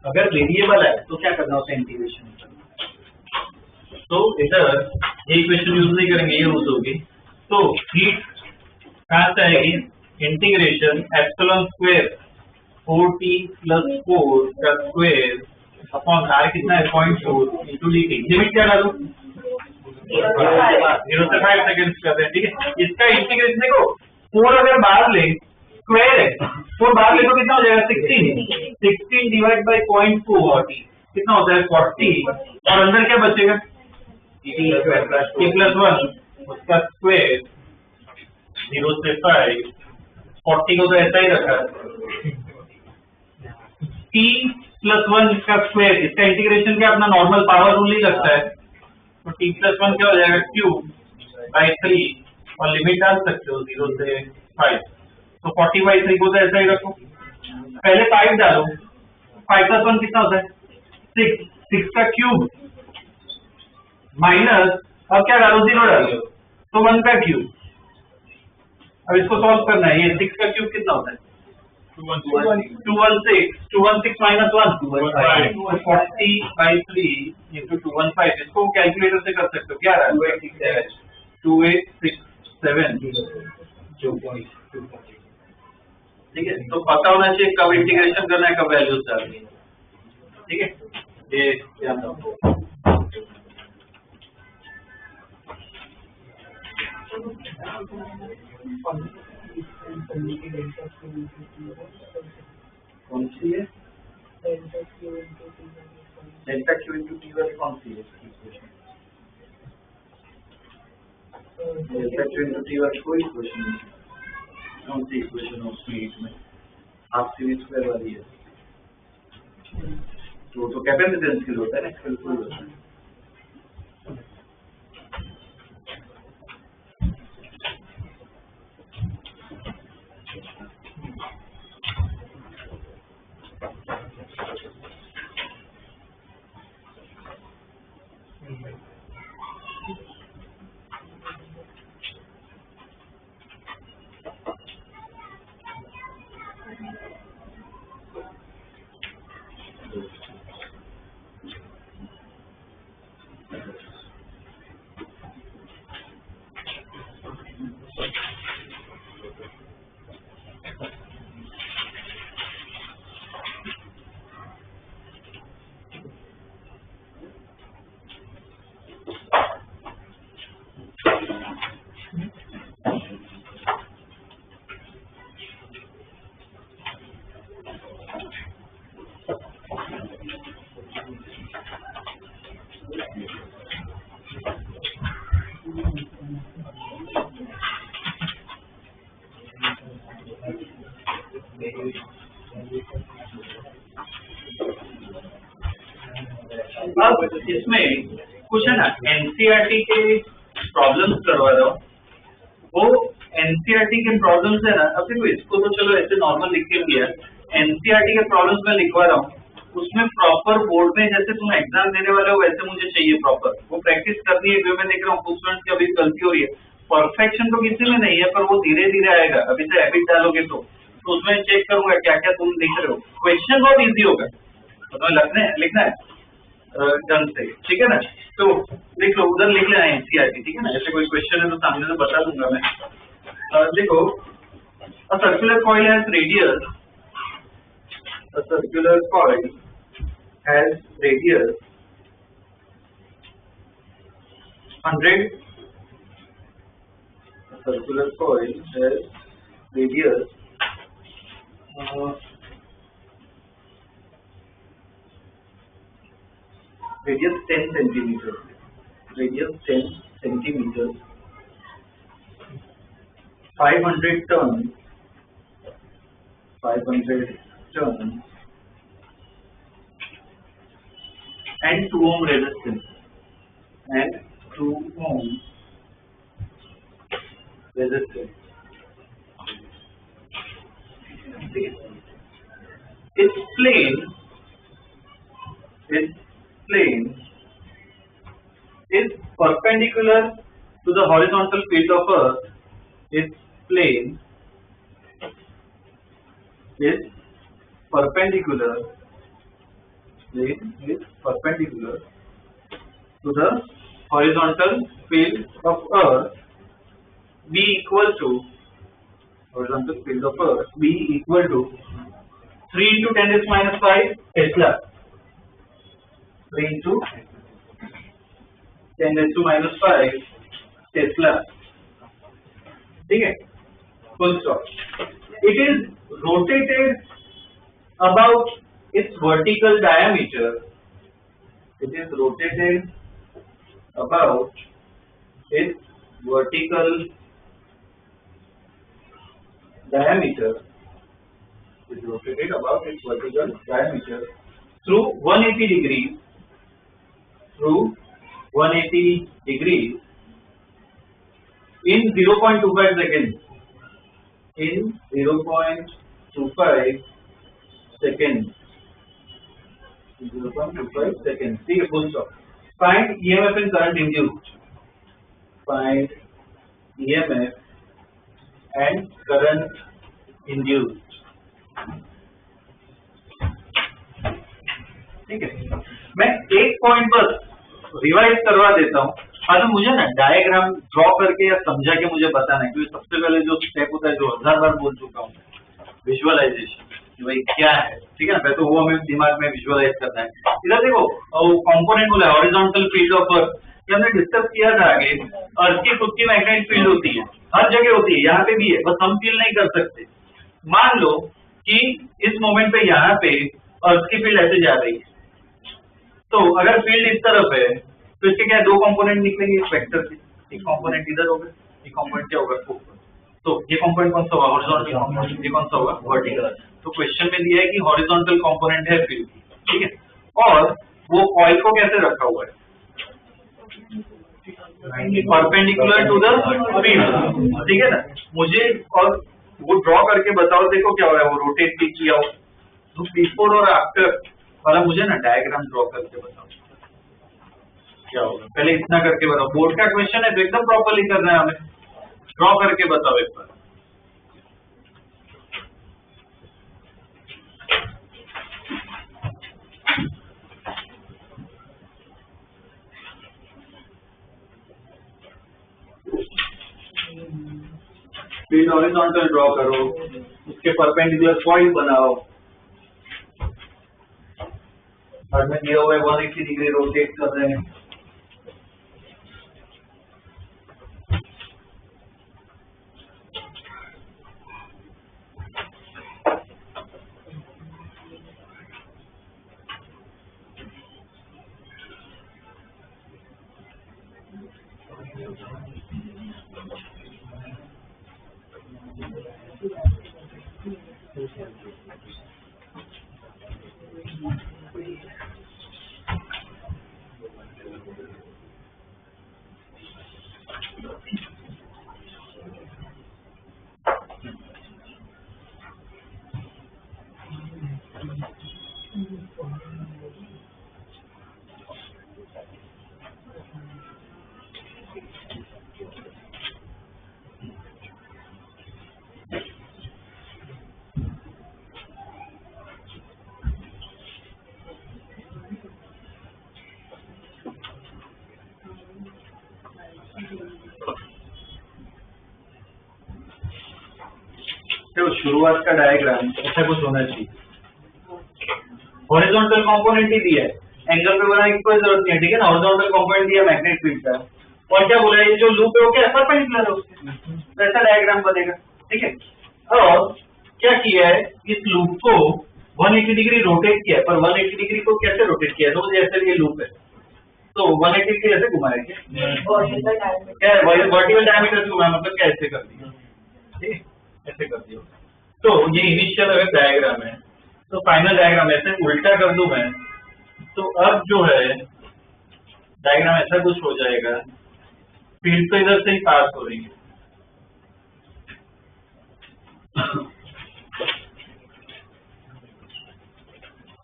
अगर वेरिएबल है तो क्या करना होता है, इंटीग्रेशन। तो इधर ये इक्वेशन यूज नहीं करेंगे, ये यूज होगी। तो हीट कहां से आएगी, इंटीग्रेशन ε² 4t प्लस 4 का स्क्वायर अपॉन r कितना है 0.4 इंटू dt। लिमिट क्या डालूं 0 से 5 सेकंड कर रहे हैं, ठीक है। इसका इंटीग्रेशन देखो 4 अगर बाहर ले स्क्वायर है 4 बाहर ले तो कितना हो जाएगा 16 डिवाइड बाई 0.4 कितना होता है 40 और अंदर क्या बचेगा t प्लस 1 उसका स्क्वायर 0 से 5 40 को तो ऐसा ही रखा है t प्लस 1 का स्क्वायर इसका इंटीग्रेशन क्या अपना नॉर्मल पावर रूल ही लगता है तो t प्लस 1 क्या हो जाएगा क्यूब बाई 3 और लिमिट डाल सकते हो 0 से 5 तो 40 बाई 3 को तो ऐसा ही रखो पहले 5 डालो 5 प्लस 1 कितना होता है 6 का क्यूब माइनस अब क्या डालो 0 डालो तो 1 का क्यूब। अब इसको सॉल्व करना है ये 6 का क्यूब कितना होता है 216 माइनस 1 40 बाई 3 इंटू 215 इसको कैलकुलेटर से कर सकते हो क्या आ रहा है 2867 ठीक है। तो पता होना चाहिए कब इंटीग्रेशन करना है कब वैल्यूज डालनी है, ठीक है। ये ध्यान रखो। कौन सी है डेल्टा क्यू इंटू टी वाली कौन सी है डेल्टा क्यू इंटू टी वाली कोई इक्वेशन नहीं कौन सी इक्वेशन है उसमें में हाफ सीरीज स्क्वायर वाली है तो कैपेसिटेंस के लिए होता है ना इसके लिए होता है। अब इसमें कुछ है ना एनसीईआरटी के प्रॉब्लम्स करवा रहा हूँ वो एनसीईआरटी के प्रॉब्लम्स है ना। अब देखो इसको तो चलो ऐसे नॉर्मल लिख के दिया एनसीईआरटी के प्रॉब्लम्स में लिखवा रहा हूँ उसमें प्रॉपर बोर्ड में जैसे तुम एग्जाम देने वाले हो वैसे मुझे चाहिए प्रॉपर वो प्रैक्टिस करनी है। मैं देख रहा हूँ कुछ स्टूडेंट्स की अभी गलती हो रही है परफेक्शन तो किसी में नहीं है पर वो धीरे धीरे आएगा। अभी से हैबिट डालोगे तो उसमें चेक करूंगा क्या क्या तुम लिख रहे हो। क्वेश्चन बहुत ईजी होगा तो तुम्हें लिखना है ढंग से, ठीक है ना। तो देख लो उधर लिख लेना एनसीईआरटी, ठीक है ना। ऐसे कोई क्वेश्चन है तो सामने से बता दूंगा मैं। देखो a circular coil has radius, a circular coil has radius 100, a circular coil has radius radius 10 centimeters, radius 10 centimeters, 500 tons, 500 tons, and 2 ohm resistance, and 2 ohm resistance. Its plane is perpendicular to the horizontal field of Earth. Its plane is perpendicular. Plane is perpendicular to the horizontal field of Earth. B equal to horizontal field of Earth. B equal to 3 into 10 is minus 5 Tesla, 3 into 10 is to minus 5 Tesla, ठीक है, full stop. It is rotated about its vertical diameter. It is rotated about its vertical diameter. It is rotated about its vertical diameter through 180 degrees. Through 180 degrees in 0.25 seconds. In 0.25 seconds. 0.25 seconds. ठीक है, full stop. Find EMF and current induced. Find EMF and current induced. ठीक है, मैं एक पॉइंट बस रिवाइज करवा देता हूँ। अगर मुझे ना डायग्राम ड्रॉ करके या समझा के मुझे बताना है, क्योंकि सबसे पहले जो स्टेप होता है, जो 1000 बार बोल चुका हूँ, विजुअलाइजेशन, कि भाई क्या है, ठीक है ना, पहले तो वो हमें दिमाग में विजुअलाइज करना है। इधर देखो कंपोनेंट बोला है हॉरिजॉन्टल फील्ड ऑफ अर्थ, ये हमने डिस्कस किया था आगे। अर्थ की खुद की मैग्नेटिक फील्ड होती है, हर जगह होती है, यहाँ पे भी है, बस हम फील नहीं कर सकते। मान लो कि इस मोमेंट पे यहाँ पे अर्थ की फील्ड ऐसे जा रही है, तो अगर फील्ड इस तरफ है तो इसके क्या दो कंपोनेंट निकलेंगे इस वेक्टर से, एक कंपोनेंट इधर होगा, एक कंपोनेंट क्या होगा ऊपर। तो ये कंपोनेंट कौन सा होगा, हॉरिजॉन्टल कंपोनेंट, ये कौन सा होगा, वर्टिकल। तो क्वेश्चन में दिया है कि हॉरिजॉन्टल कंपोनेंट है फील्ड, ठीक है, और वो कॉइल को कैसे रखा हुआ है, परपेंडिकुलर टू द फील्ड, ठीक है ना। मुझे और वो ड्रॉ करके बताओ, देखो क्या हो रहा है, वो रोटेट भी किया हो, तो बिफोर और आफ्टर वाला मुझे ना डायग्राम ड्रॉ करके बताओ क्या होगा। पहले इतना करके बताओ, बोर्ड का क्वेश्चन है तो एकदम प्रॉपर्ली करना है हमें, ड्रॉ करके बताओ एक बार। फील्ड हॉरिजॉन्टल ड्रॉ करो, उसके परपेंडिकुलर कॉइल बनाओ, और में दिया हुआ है 180 डिग्री रोटेट कर रहे हैं। तो शुरुआत का डायग्राम ऐसा कुछ होना चाहिए, हॉरिजॉन्टल कंपोनेंट ही दिया है, एंगल पे बनाने की कोई जरूरत नहीं है, ठीक है ना। हॉरिजॉन्टल कंपोनेंट दिया मैग्नेटिक फील्ड का, और क्या बोला है, जो लूप है वो क्या परपेंडिकुलर है उसके, तो ऐसा डायग्राम बनेगा, ठीक है। और क्या किया है, इस लूप को 180 डिग्री रोटेट किया है, पर 180 डिग्री को कैसे रोटेट किया है, तो जैसे ये लूप है तो 180 डिग्री ऐसे घुमाया क्या है, वर्टिकल डायमीटर से घुमाया, मतलब क्या ऐसे कर दिया, ठीक है, ऐसे कर दिया। तो ये इनिशियल अगर डायग्राम है, तो फाइनल डायग्राम ऐसे उल्टा कर दूं मैं, तो अब जो है डायग्राम ऐसा कुछ हो जाएगा, फील्ड तो इधर से ही पास हो रही है,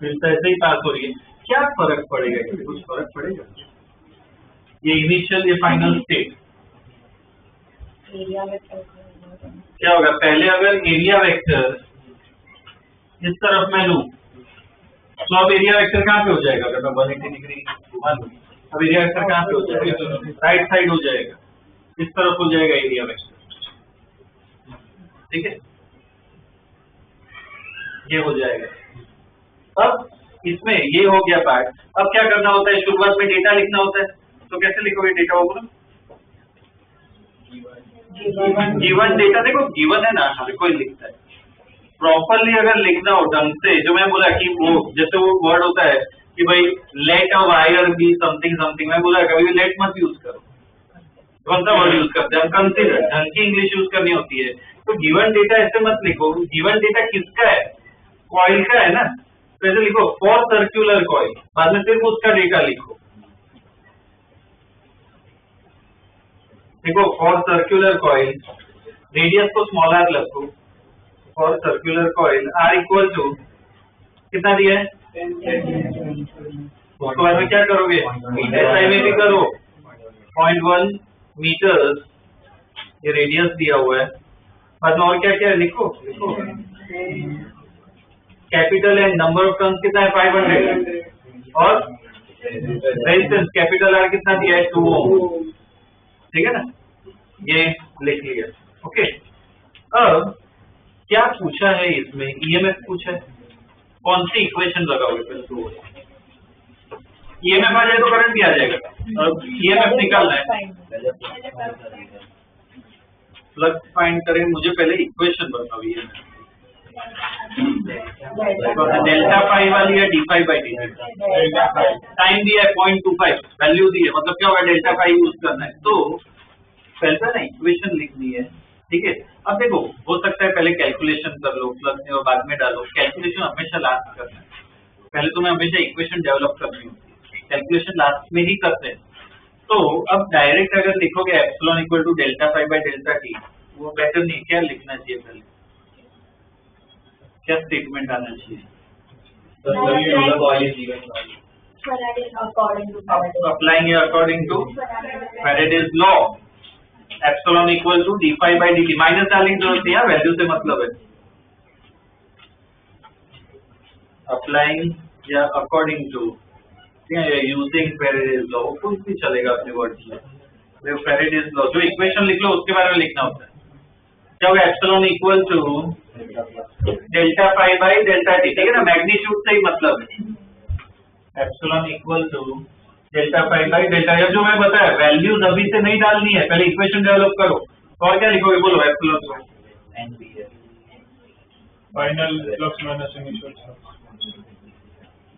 फील्ड तो ऐसे ही पास हो रही है, क्या फर्क पड़ेगा, कुछ फर्क पड़ेगा, ये इनिशियल ये फाइनल स्टेट क्या होगा। पहले अगर एरिया वेक्टर इस तरफ मैं लूं, तो अब एरिया वेक्टर कहाँ पे हो जाएगा, अगर मैं 180 डिग्री घुमा लूं, अब एरिया वेक्टर कहाँ पे हो जाएगा, राइट साइड हो जाएगा, इस तरफ हो जाएगा एरिया वेक्टर, ठीक है। ये हो जाएगा। अब इसमें ये हो गया पार्ट। अब क्या करना होता है, शुरुआत में डेटा लिखना होता है। तो कैसे लिखोगे डेटा? होगा गिवन डेटा, देखो गिवन है ना, हर कोई लिखता है। प्रॉपरली अगर लिखना हो ढंग से, जो मैं बोला कि वो जैसे वो वर्ड होता है कि भाई let a wire B something something, मैं बोला कभी भी लेट मत यूज करो। कौन सा वर्ड यूज करते हैं हम? कंसीडर। ढंग की इंग्लिश यूज करनी होती है। तो गिवन डेटा ऐसे मत लिखो। गिवन डेटा किसका है? कॉइल का है ना। तो ऐसे लिखो फॉर सर्क्यूलर कॉइल, बाद में सिर्फ उसका डेटा लिखो। देखो फॉर सर्क्यूलर कॉइल, रेडियस को स्मॉल आर रखो। For circular coil R equal to कितना दिया है? उसके बाद में क्या करोगे? SI में भी करो 0.1 मीटर, ये रेडियस दिया हुआ है। बाद में और क्या क्या है लिखो। Capital and number of turns कितना है? 500। और रेजिस्टेंस कैपिटल आर कितना दिया है? 2 ओम। ठीक है ना, ये लिख लिया। ओके, अब क्या पूछा है इसमें? EMF पूछा है। कौन सी इक्वेशन लगाओगे पहले तो? EMF आ जाए तो करंट भी आ जाएगा। अब EMF निकालना है, फ्लक्स फाइंड करें। मुझे पहले इक्वेशन बताओ। EMF डेल्टा पाई वाली है d5/dt। टाइम दिया है 0.25, वैल्यू दी है, मतलब क्या होगा? डेल्टा पाई यूज करना है। तो पहले ना इक्वेशन लिखनी है। ठीक है, अब देखो हो सकता है पहले कैलकुलेशन कर लो, प्लस और बाद में डालो। कैलकुलेशन हमेशा लास्ट करना है। पहले तुम्हें हमेशा इक्वेशन डेवलप करनी होती है, कैलकुलेशन लास्ट में ही करते हैं। तो अब डायरेक्ट अगर लिखोगे epsilon equal to delta phi by delta T, वो बेटर नहीं। क्या लिखना चाहिए पहले? क्या स्टेटमेंट आना चाहिए? Applying according to Faraday's law, epsilon equal to d5/dt। Minus डालने की जरूरत नहीं है, वैल्यू से मतलब है। अप्लाइंग या according to, using Faraday's law, कुछ भी चलेगा अपने वर्ड में। फैराडेज लॉ जो इक्वेशन लिख लो उसके बारे में लिखना होता है। क्या होगा? Epsilon equal to delta pi by delta T. ठीक है ना, मैग्नीट्यूड से ही मतलब है। Epsilon equal to delta pi by delta, जो मैं बताया वैल्यूज अभी से नहीं डालनी है, पहले इक्वेशन डेवलप करो। तो और क्या लिखोगे? बोलो एप्सिलॉन को final flux minus initial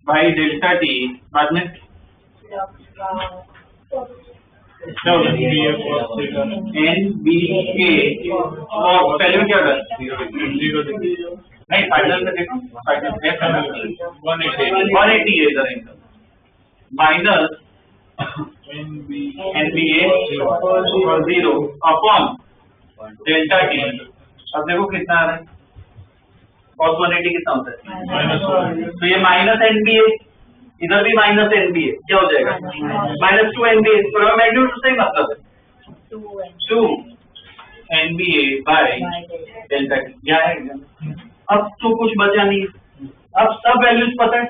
by delta T, बाद में NBK और पहले में क्या कर? 0 नहीं, फाइनल में देखो, फाइनल 180 है इधर माइनस NBA और 0 अपॉन डेल्टा टी। अब देखो कितना आ रहा है? cos 180 कितना होता है? तो ये माइनस NBA, इधर भी माइनस NBA, क्या हो जाएगा? -2 NBA। तो मैग्नीट्यूड से ही मतलब है 2 NBA बाय डेल्टा टी। क्या है? अब तो कुछ बचा नहीं है। अब सब वैल्यूज पता है।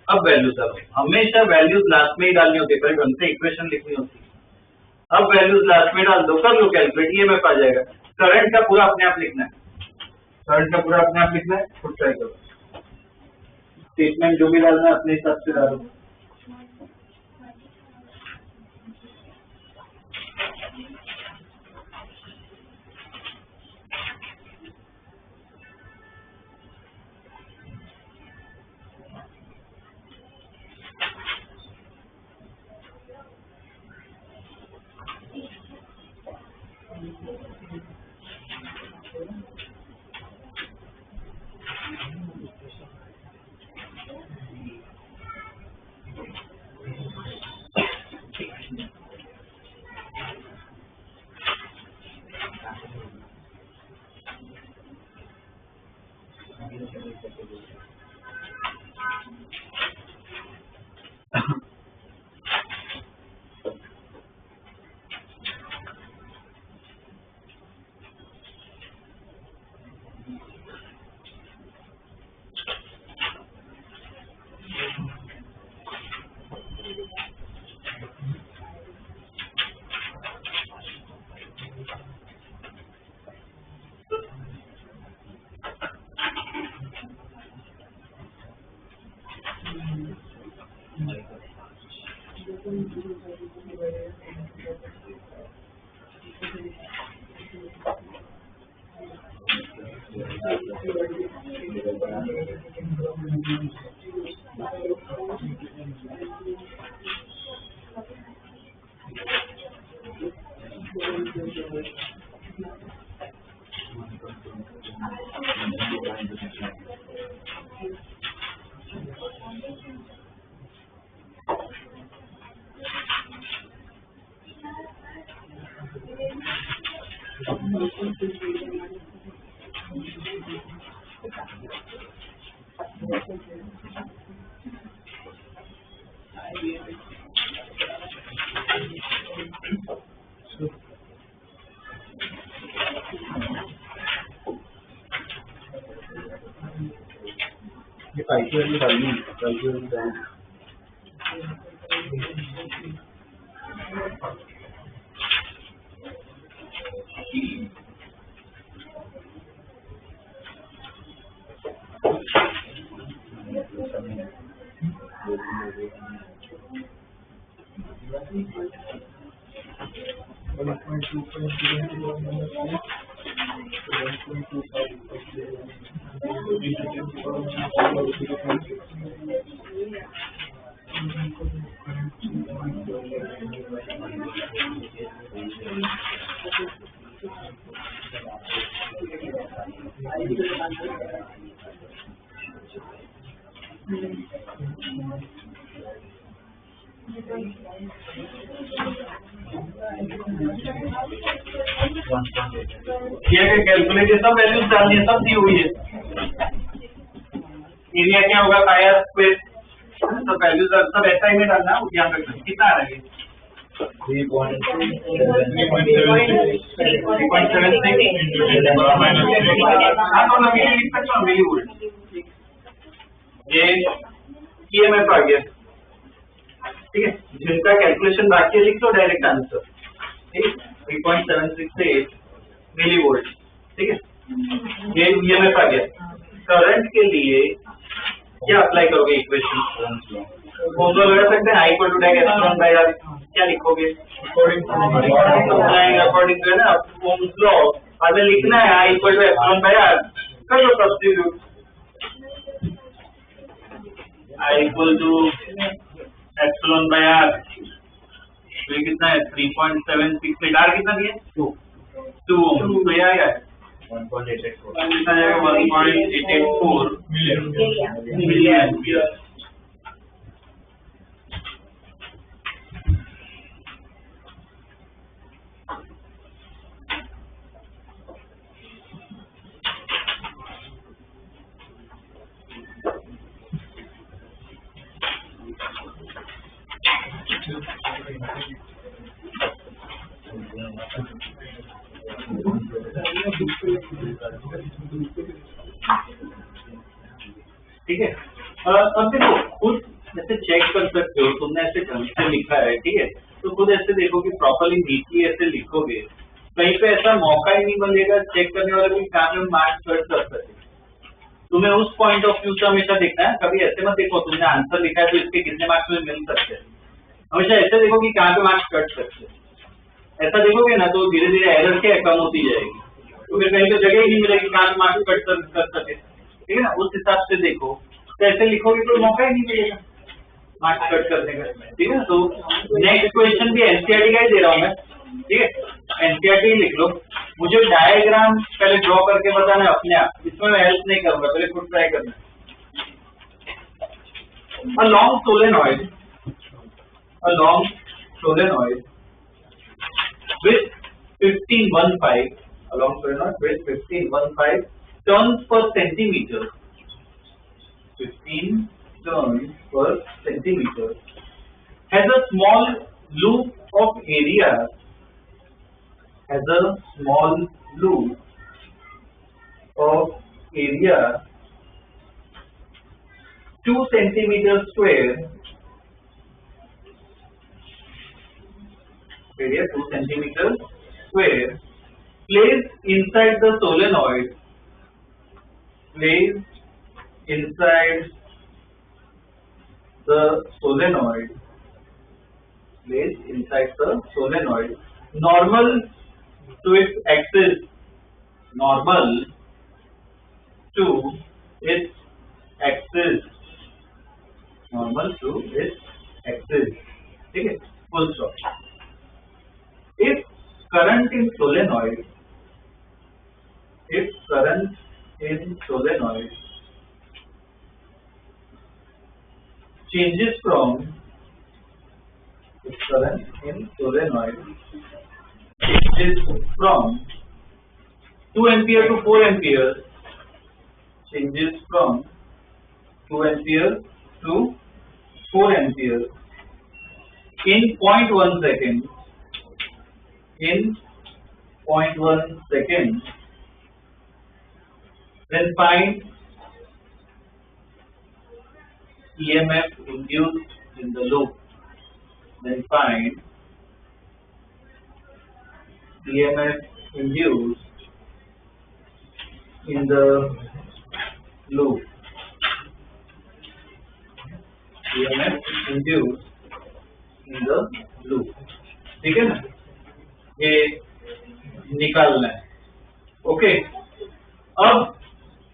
अब वैल्यूज डालो। हमेशा वैल्यूज लास्ट में ही डालनी होती है, ढंग से इक्वेशन लिखनी होती है। अब वैल्यूज लास्ट में डाल दो, कर लो कैलकुलेट, EMF आ जाएगा। करंट का पूरा अपने आप लिखना है। करंट का पूरा अपने आप लिखना है, खुद ट्राई करो। स्टेटमेंट जो भी डालना है अपने हिसाब से डालो। ये IQL में डालनी है, IQL में डालनी है। कैलकुलेट सब वैल्यूज डालनी है, सब दी हुई है। एरिया क्या होगा, पाया स्क्वायर, सब वैल्यूज सब ऐसा ही में डालना, ध्यान रखना। कितना आ रहा है? 3.76 ये EMF आ गया, ठीक है। जिनका कैलकुलेशन बाकी है लिख लो डायरेक्ट आंसर, ठीक है। 3.768 मिली वोल्ट, ठीक है। ये EMF आ गया। करंट के लिए क्या अप्लाई करोगे इक्वेशन? ओम्स लॉ लगा सकते हैं, I इक्वल टू टैग एप्सिलॉन बाय R। क्या लिखोगे? अकॉर्डिंग टू है ना ओम्स लॉ, हमें लिखना है I equal to epsilon by R। कर लो substitute, I equal to epsilon by R। ये कितना है? 3.768। R कितना दिया? 2 ओम। तो ये आएगा 1.884 कितना जाएगा? 1.884 मिली एम्पियर। ठीक है। अब देखो खुद ऐसे चेक कर सकते हो, तुमने ऐसे ढंग से लिखा है, ठीक है, तो खुद ऐसे देखो कि प्रॉपर्ली नीटली ऐसे लिखोगे, कहीं पे ऐसा मौका ही नहीं मिलेगा चेक करने वाले को कहाँ में मार्क्स कट कर सके। तुम्हें उस पॉइंट ऑफ व्यू से हमेशा देखना है, कभी ऐसे मत देखो तुमने आंसर लिखा है तो इसके कितने मार्क्स में मिल सकते हैं। हमेशा ऐसे देखो कि कहाँ पे मार्क्स कट सकते हैं। ऐसा देखोगे ना तो धीरे धीरे एरर क्या कम होती जाएगी, तो फिर कहीं पे जगह ही नहीं मिलेगी कहाँ पे मार्क्स कट कर सके, ठीक है ना। उस हिसाब से देखो, तो ऐसे लिखोगे तो मौका ही नहीं मिलेगा मार्क्स कट करने का, ठीक है। तो नेक्स्ट क्वेश्चन भी एनसीईआरटी का ही दे रहा हूँ मैं, ठीक है। एनसीईआरटी लिख लो, मुझे डायग्राम पहले ड्रॉ करके बताना है अपने आप, इसमें मैं हेल्प नहीं करूंगा, पहले खुद ट्राई करना। A long solenoid with 1515 turns per centimeter, 15 turns per centimeter, has a small loop of area, area 2 centimeters square, placed inside the solenoid, normal to its axis, normal to its axis, normal to its axis, ठीक है, full stop. If current in solenoid, if current in solenoid changes from, if current in solenoid changes from 2 ampere to 4 ampere, changes from 2 ampere to 4 ampere in 0.1 second, in 0.1 second, then find EMF induced in the loop, then find EMF induced in the loop, EMF induced in the loop, ठीक है ना, ये निकालना है. ओके, अब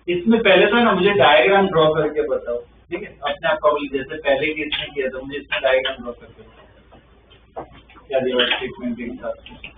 इसमें पहले तो ना मुझे डायग्राम ड्रॉ करके बताओ, ठीक है, अपने आप का जैसे पहले केस में किया था, मुझे इसमें डायग्राम ड्रॉ करके बताओ क्या दिया ट्रीटमेंट के हिसाब से.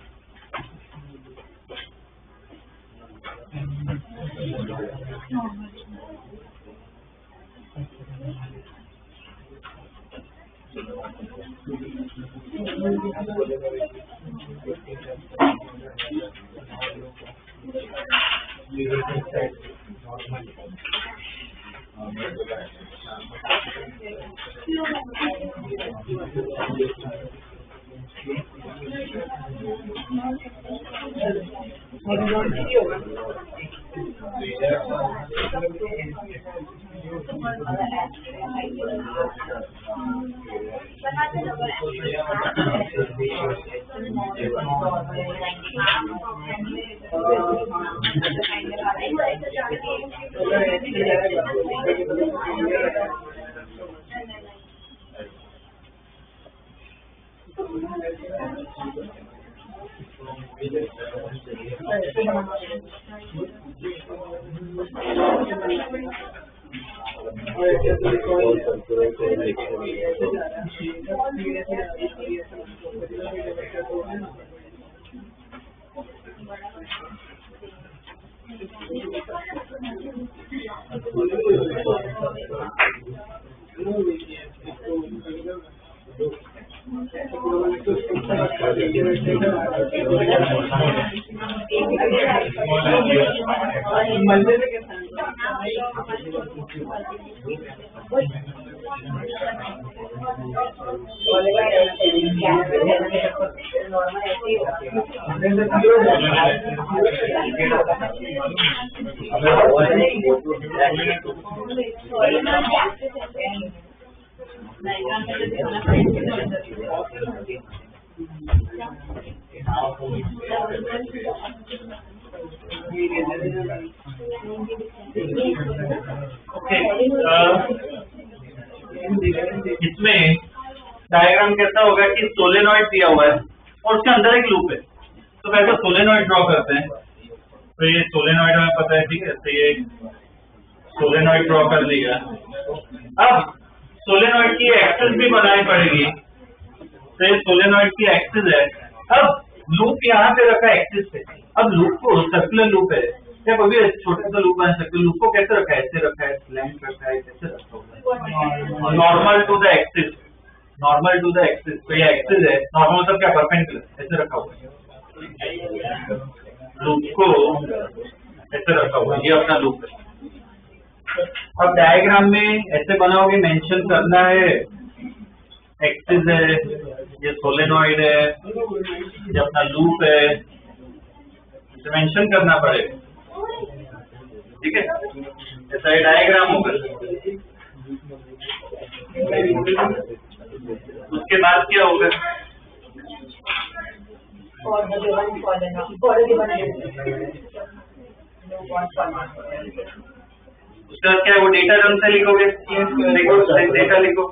इसमें डायग्राम कैसा होगा कि सोलेनॉइड दिया हुआ है और उसके अंदर एक लूप है, तो पहले सोलेनॉइड ड्रॉ करते हैं. तो ये सोलेनॉइड हमें पता है, ठीक है, तो ये सोलेनॉइड ड्रॉ कर लिया. अब सोलेनॉइड की एक्सिस भी बनानी पड़ेगी, तो ये सोलेनॉइड की एक्सिस है. अब लूप यहाँ पे रखा है एक्सिस पे. अब लूप को सर्कुलर लूप है, जब अभी छोटा सा लूप बना सकते, लूप को कैसे रखा है, ऐसे रखा है, स्लैंट रखा है, कैसे रखा होगा, normal to the axis, normal to the axis. तो ये एक्सिस है, नॉर्मल मतलब क्या, परपेंडिकुलर, ऐसे रखा हुआ है, लूप को ऐसे रखा हुआ है, ये अपना लूप है. अब डायग्राम में ऐसे बनाओगे, मेंशन करना है एक्सिस है, ये सोलेनॉइड है, ये अपना लूप है, इसे मेंशन करना पड़ेगा, ठीक है. ऐसा ये डायग्राम होगा. उसके बाद क्या होगा, उसके बाद क्या है, वो डेटा कौन सा लिखोगे, लिखो डेटा लिखो.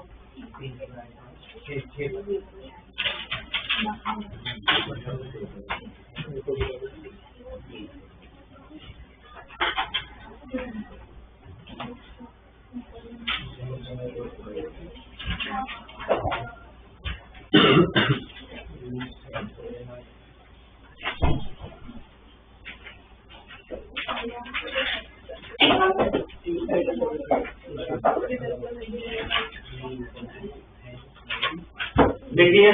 देखिए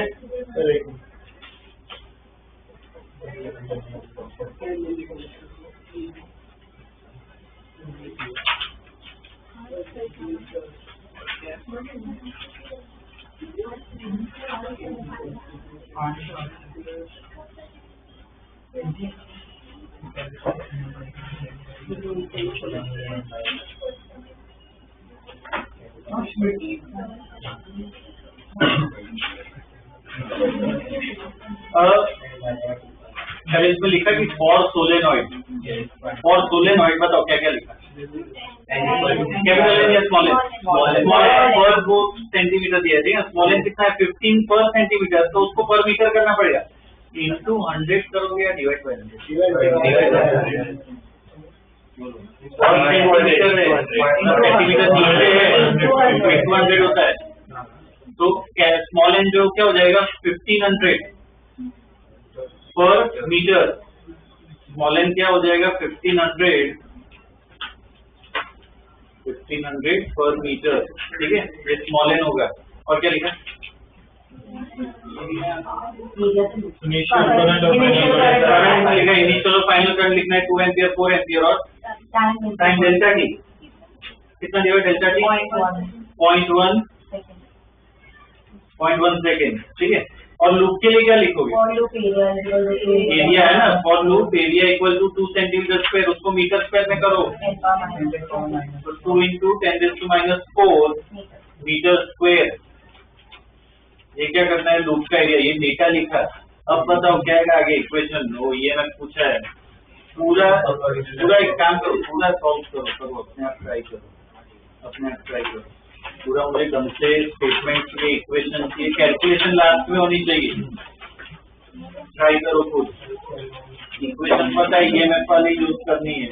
मैंने इसमें लिखा कि फॉर सोलेनॉइड बताओ क्या क्या लिखा, कैपिटल एन या स्मॉल एन? पर वो सेंटीमीटर दिया है, स्मॉल एन कितना है 15 पर सेंटीमीटर, तो उसको पर मीटर करना पड़ेगा, इंटू 100 करोगे या डिवाइड बाय 100 होता है, तो स्मॉल एन जो क्या हो जाएगा 1500 पर मीटर, स्मॉल एन क्या हो जाएगा 1500 पर मीटर, ठीक है, ये स्मॉल एन होगा। और क्या लिखा? इनिशियल और फाइनल करंट लिखना है 2 एम्पियर 4 एम्पियर और टाइम डेल्टा टी कितना दिया डेल्टा टी 0.1 सेकेंड, ठीक है। और लूप के लिए क्या लिखोगे? एरिया है ना, for loop area equal to 2 centimetre square, उसको मीटर स्क्वायर में करो, तो 2 इंटू 10⁻⁴ मीटर स्क्वायर। ये क्या करना है लूप का एरिया, ये डेटा लिखा। अब बताओ क्या है आगे इक्वेशन, वो ये मैंने पूछा है, पूरा एक काम करो, पूरा सॉल्व करो, अपने आप ट्राई करो, पूरा मुझे ढंग से स्टेटमेंट की इक्वेशन की कैलकुलेशन लास्ट में होनी चाहिए, ट्राई करो खुद। इक्वेशन पता है ईएमएफ वाली यूज करनी है।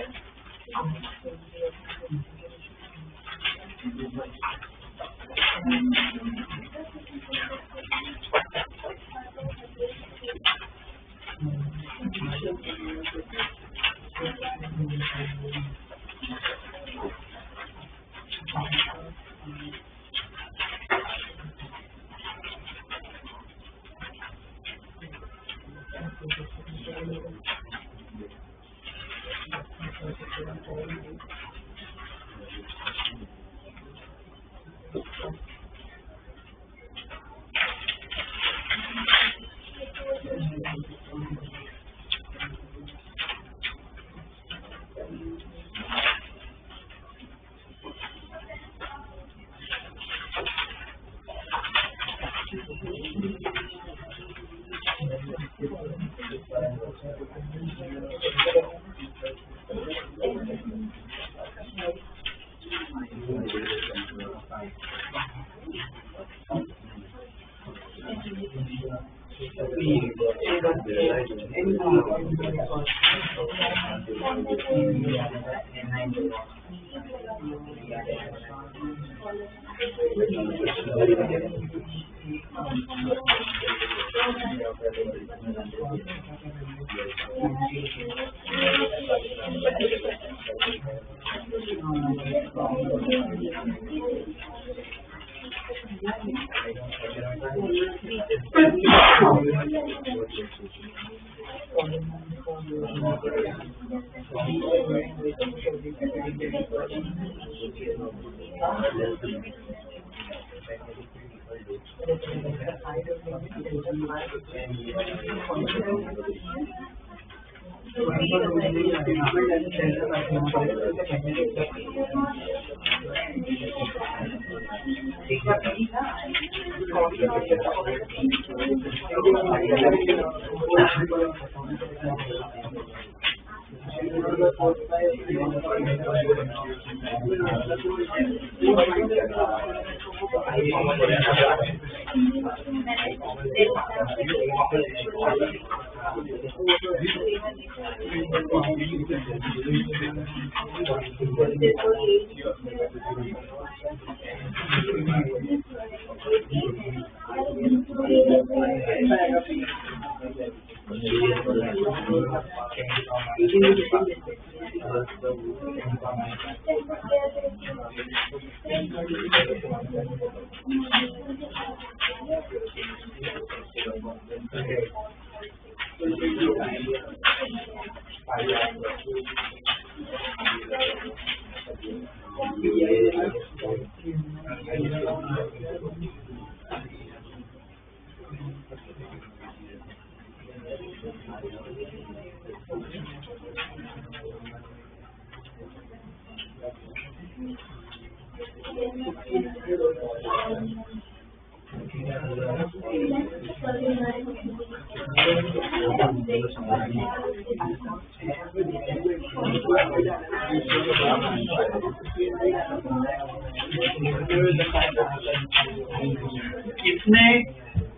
इसमें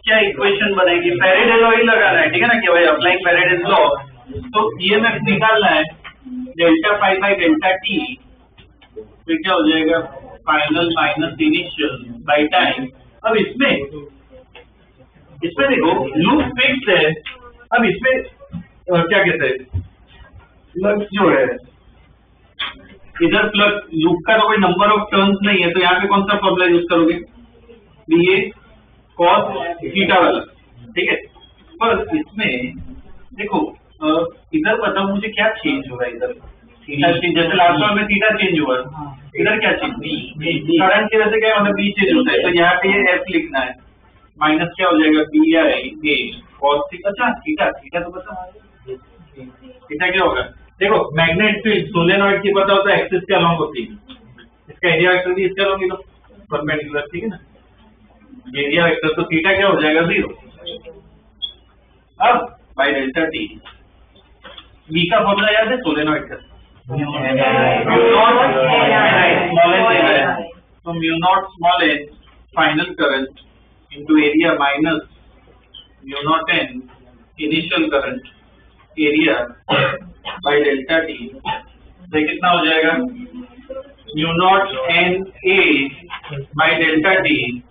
क्या इक्वेशन बनेगी? फैराडे लॉ ही लगाना है, ठीक है ना, कि भाई अप्लाइंग फैराडेज लॉ, तो ईएमएफ निकालना है delta phi by delta T, फिर क्या हो जाएगा final minus initial by time. अब इसमें देखो लूप फिक्स है, अब इसमें क्या कहते हैं फ्लक्स जो है, इधर फ्लक्स लूप का तो कोई नंबर ऑफ टर्न्स नहीं है, तो यहाँ पे कौन सा फॉर्मूला यूज करोगे? ये कॉस थीटा वाला, ठीक है। पर इसमें देखो इधर बताओ मुझे क्या चेंज हो रहा है, इधर थीटा चेंज, जैसे लास्ट बार में थीटा चेंज हुआ, इधर क्या चेंज? करंट की वजह से क्या मतलब बी चेंज होता है, तो यहाँ पे ये एफ लिखना है, माइनस क्या हो जाएगा B I A cos theta. अच्छा थीटा तो बताओ थीटा क्या होगा? देखो मैग्नेट फील्ड सोलेनॉइड की पता होता है एक्सिस के अलोंग होती है, इसका एरिया वेक्टर भी इसके अलोंग ही तो परपेंडिकुलर, ठीक है ना, एरिया वेक्टर, तो थीटा क्या हो जाएगा 0। अब बाय डेल्टा टी, बी का फॉर्मूला याद है सोलेनॉइड का, तो mu naught small N final current into area minus mu naught N initial current area by delta T, तो कितना हो जाएगा mu naught N A by delta T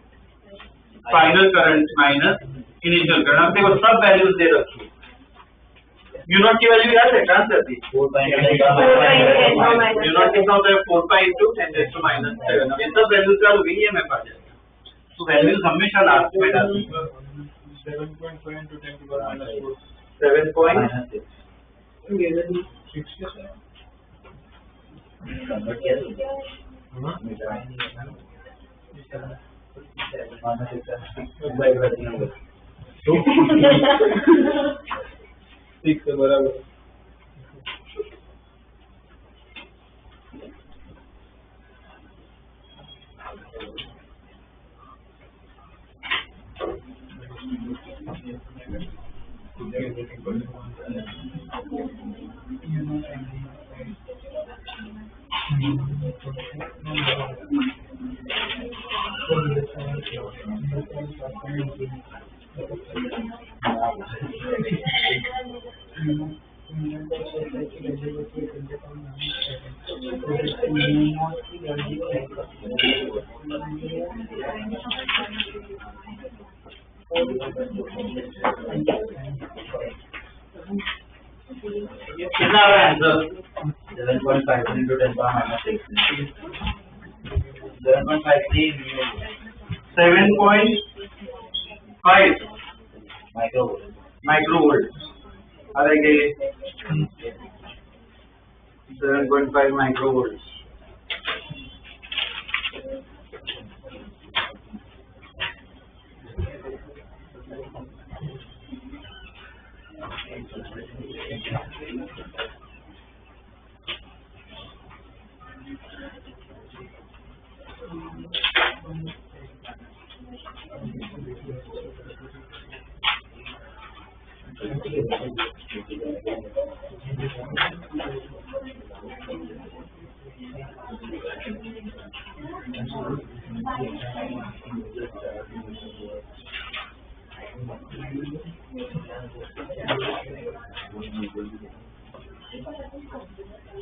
final current minus initial current. अब देखो सब वैल्यूज दे रखी है, म्यू नॉट की वैल्यू याद है कहाँ से आती है? म्यू नॉट कितना होता है 4 पाई इंटू 10⁻⁷। अब ये सब वैल्यूज का लोगे ये मैं पा जाएगा, तो वैल्यूज हमेशा लास्ट में डालनी है। 7.5 into 10⁻⁴ 7.6 ठीक है बराबर। कितना आ रहा है आंसर? 7.5 into 10⁻⁶ 7.53 7.5 माइक्रोवोल्ट आ रहा है, 7.5 माइक्रोवोल्ट।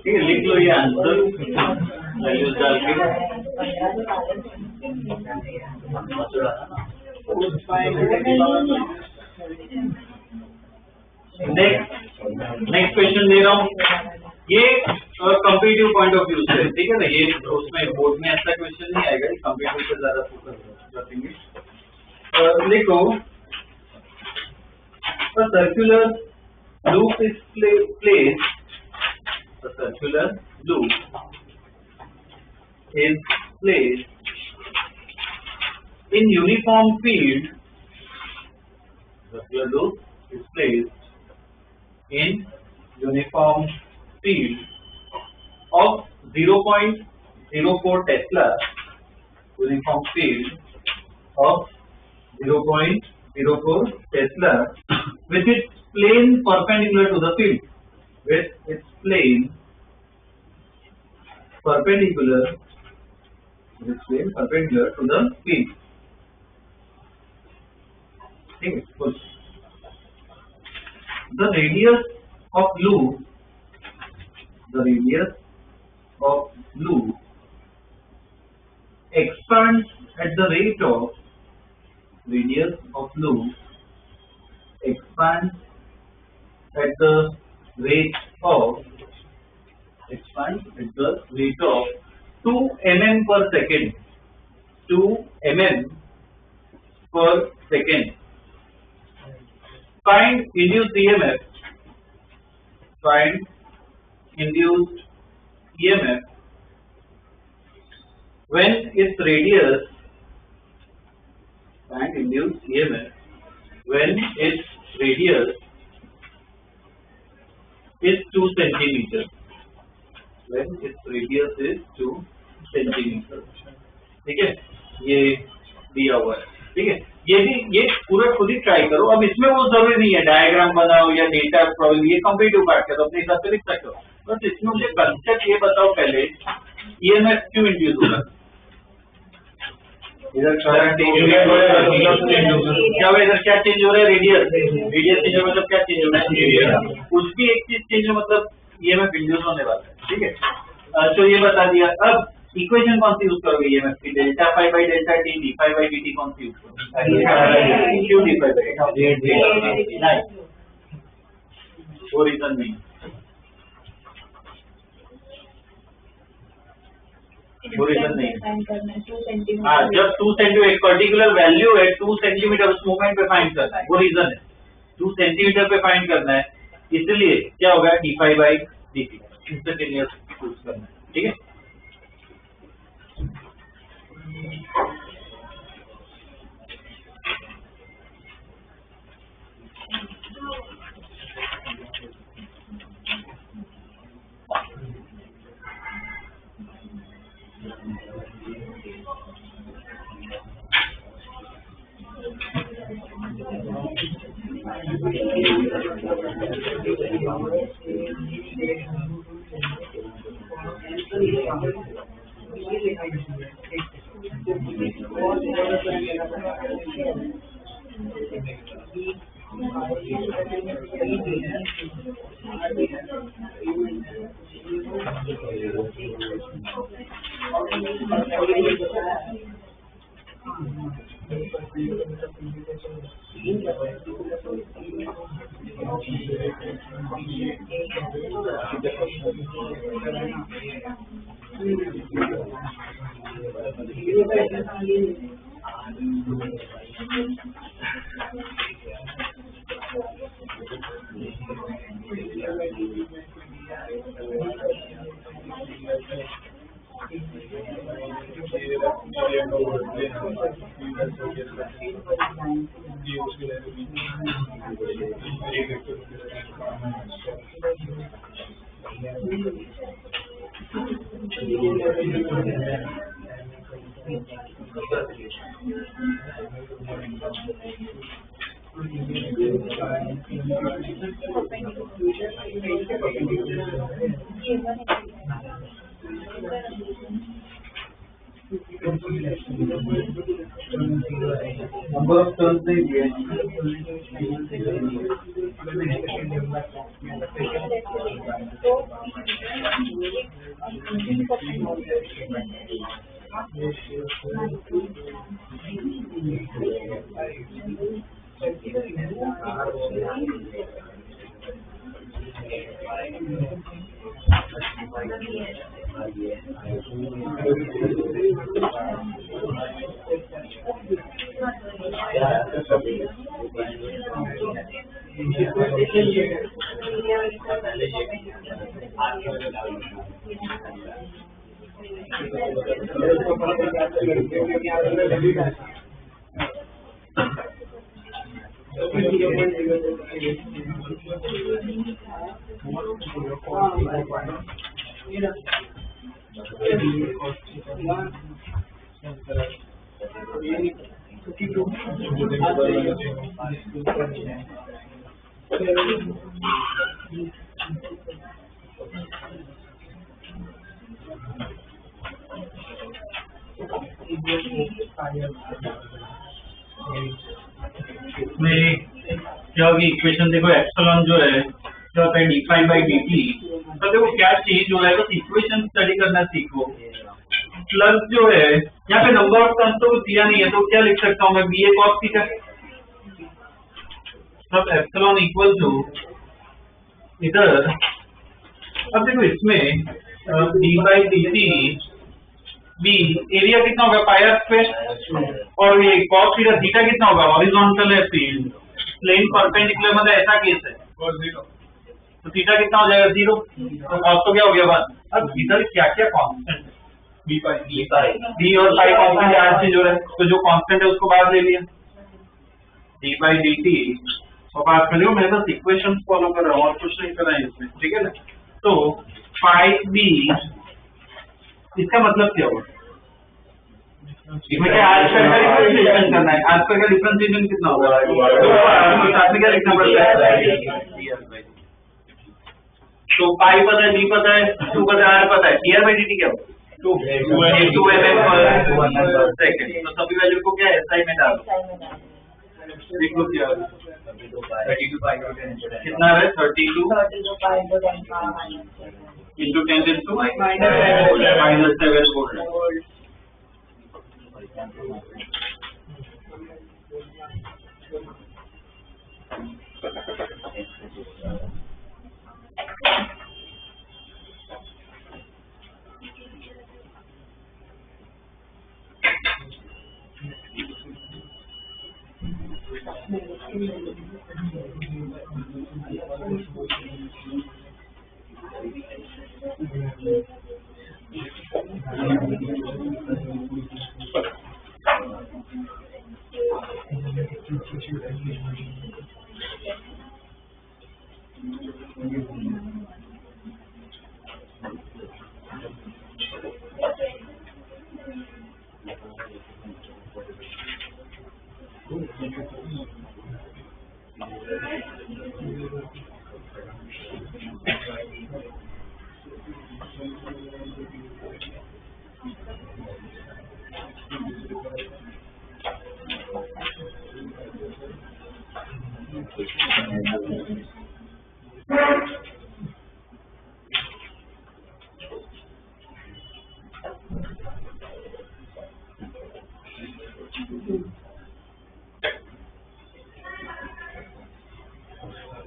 ठीक है, लिख लो ये आंसर वैल्यूज डाल के। नेक्स्ट क्वेश्चन दे रहा हूँ, ये कंपेटिटिव पॉइंट ऑफ व्यू से, ठीक है ना, ये उसमें बोर्ड में ऐसा क्वेश्चन नहीं आएगा, कंपेटिटिव पे ज्यादा फोकस करेंगे। लिखो, a circular loop is placed, a circular loop is placed in uniform field, circular loop is placed in uniform field of 0.04 Tesla, uniform field of 0.04 Tesla with its plane perpendicular to the field, with its plane perpendicular to the field. Okay, good. The radius of loop expands at the rate of of 2 mm per second. 2 mm per second. Find induced EMF. Find induced EMF when its radius. Find induced EMF when its radius is 2 centimeters. When its radius is 2 centimeters. ठीक है, ये दिया हुआ है, ठीक है, ये पूरा खुद ही ट्राई करो। अब इसमें वो जरूरी नहीं है डायग्राम बनाओ या डेटा प्रॉब्लम, ये कंपेटिटिव पार्ट है तो अपने हिसाब से लिख सकते हो। बस इसमें मुझे कंसेप्ट ये बताओ पहले, ईएमएफ क्यों इंड्यूस होगा? इधर क्या चेंज हो रहा है? रेडियस चेंज हो, मतलब क्या चेंज हो रहा है? कुछ भी एक चीज चेंज हो मतलब ईएमएफ इंड्यूस होने वाला है, ठीक है। तो ये बता दिया। अब इक्वेशन कौन सी यूज करोगे ईएमएफ की? Delta phi by delta T, D phi by D T कौन सी यूज करोगे? क्यों डी फाई बाई? नहीं, वो रीजन नहीं, वो रीजन नहीं। हाँ, जब 2 सेंटीमीटर एक पर्टिकुलर वैल्यू है 2 सेंटीमीटर उस मूवमेंट पे फाइंड करना है, वो रीजन है। 2 सेंटीमीटर पे फाइंड करना है, इसलिए क्या होगा? D phi by D T instantaneous use करना है, ठीक है। नंबर ऑफ टर्न्स नहीं दिए। इसमें क्या होगी इक्वेशन देखो, एप्सिलॉन जो है क्या होता है d5 by dt। तो देखो क्या चेंज हो रहा है, बस इक्वेशन स्टडी करना सीखो। प्लस जो है यहाँ पे नंबर ऑफ टर्न्स तो कुछ दिया नहीं है, तो क्या लिख सकता हूँ मैं, bA cos थीटा। तब एप्सिलॉन इक्वल टू इधर, अब देखो इसमें d by dt b area कितना होगा पाई आर स्क्वायर, और ये cos थीटा, थीटा कितना होगा, हॉरिजॉन्टल है फील्ड, प्लेन परपेंडिकुलर मतलब ऐसा केस है, तो थीटा कितना हो जाएगा 0, तो cos तो क्या हो गया 1। अब इधर क्या क्या कांस्टेंट है, b और पाई कांस्टेंट यहाँ चेंज हो रहा है, तो जो कांस्टेंट है उसको बाहर ले लिया, d by dt और बात कर लियो। मैं बस इक्वेशन फॉलो कर रहा हूँ और कुछ नहीं कर रहा है इसमें, ठीक है ना। तो पाई b इसका मतलब क्या होगा, इसमें क्या आज का डिफरेंशिएशन करना है, आज का डिफरेंशिएशन कितना होगा, तो साथ में क्या लिखना पड़ता है, तो पाई पता है, डी पता है, 2 पता है, आर पता है, D R by D T क्या होगा 2 mm per second। तो सभी वैल्यू को क्या एसआई में डालो, देखो क्या 32 pi into 10 into 10 कितना है 32 into 10 into -7 volt.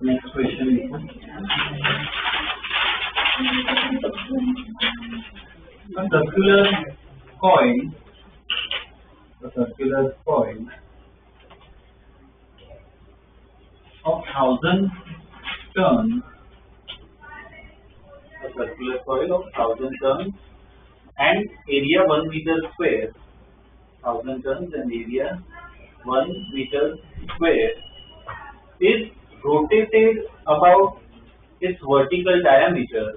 Next question. A circular coil of 1000 turns, a circular coil of 1000 turns and area 1 meter square, 1000 turns and area 1 meter square is rotated about its vertical diameter,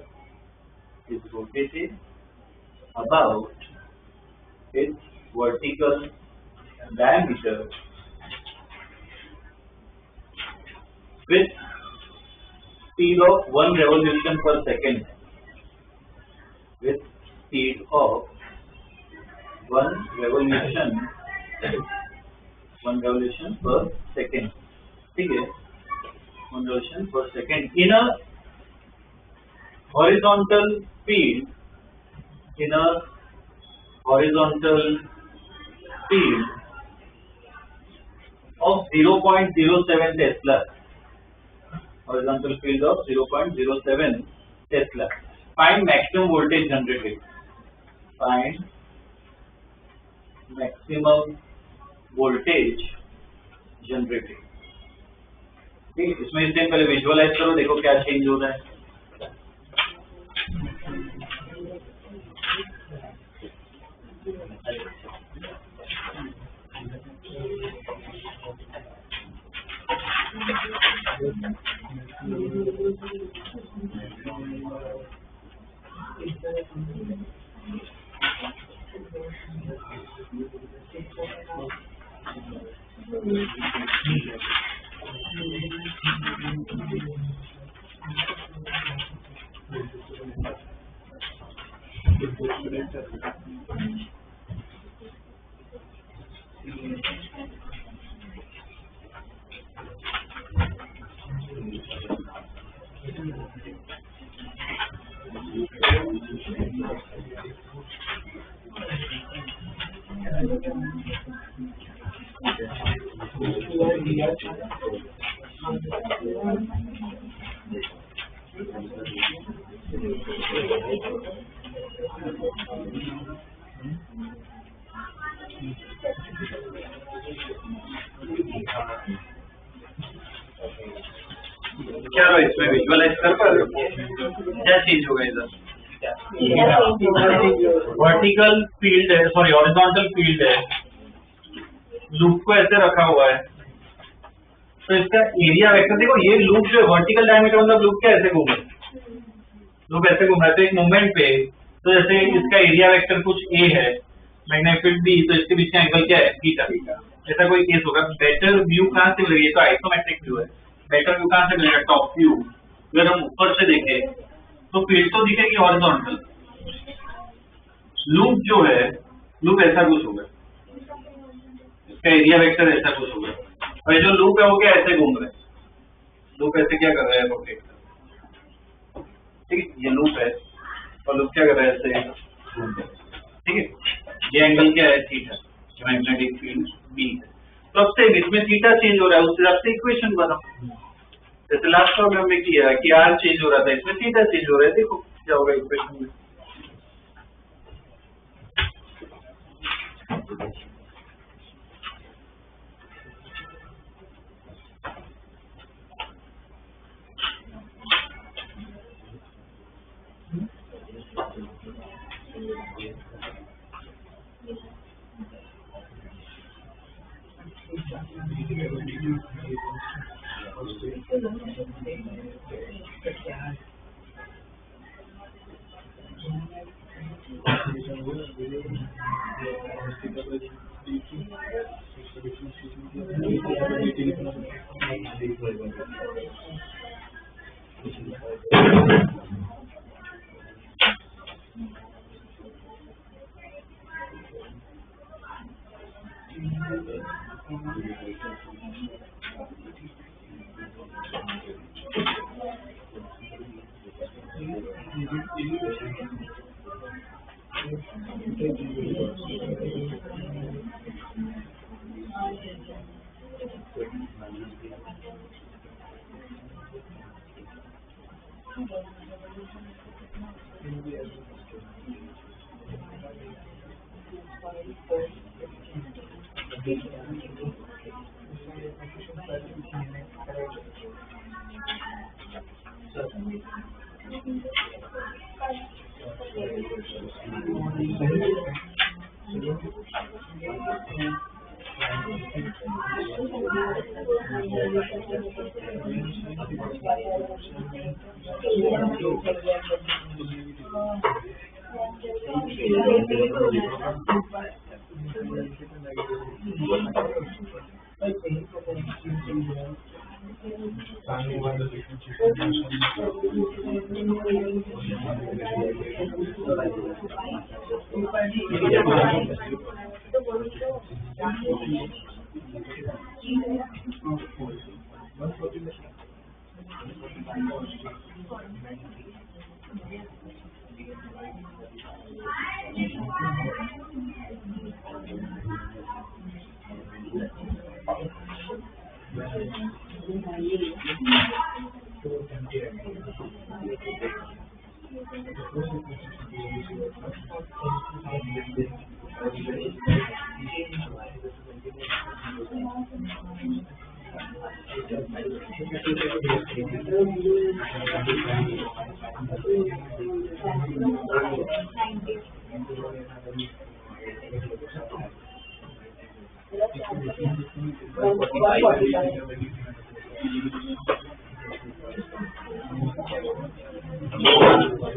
is rotated about its vertical diameter with speed of 1 revolution per second, with speed of 1 revolution per second, ठीक है, 1 revolution per second in a horizontal field, in a horizontal field of 0.07 Tesla, horizontal field of 0.07 Tesla. Find maximum voltage generated. Find maximum voltage generated. ठीक है, इसमें इस टाइम पहले विजुअलाइज करो, देखो क्या चेंज हो रहा है. क्या हो इसमें विजुअलाइज कर पा रहे हो? क्या चेंज होगा इधर? वर्टिकल फील्ड है, सॉरी हॉरिजॉन्टल फील्ड है, लूप को ऐसे रखा हुआ है, तो इसका एरिया वेक्टर देखो, ये लूप जो वर्टिकल डायमीटर मतलब लूप क्या ऐसे घूम रहा है, लूप ऐसे घूम रहा है, तो एक मोमेंट पे, तो जैसे इसका एरिया वेक्टर कुछ ए है, मैग्नेटिक बी, तो इसके बीच का एंगल क्या है? थीटा. ऐसा कोई केस होगा. बेटर व्यू कहाँ से मिलेगी? ये तो आइसोमेट्रिक व्यू है. बेटर व्यू कहाँ से मिलेगा? Top view. अगर हम ऊपर से देखें तो फील्ड तो दिखेगी हॉरिजॉन्टल, लूप जो है, लूप ऐसा कुछ होगा, इसका एरिया वेक्टर ऐसा कुछ होगा, और ये जो लूप है वो क्या ऐसे घूम रहा है, लूप ऐसे क्या कर रहा है? रोटेट. ठीक है, ये लूप है और लूप क्या कर रहा है? ऐसे घूम रहा है. ठीक है, ये एंगल क्या है? थीटा. मैग्नेटिक फील्ड बी है. तो अब से इसमें थीटा चेंज हो रहा है, उस हिसाब से इक्वेशन बनाओ. जैसे लास्ट प्रॉब्लम में किया कि आर चेंज हो रहा था, इसमें थीटा चेंज हो रहा है. देखो क्या होगा इक्वेशन में.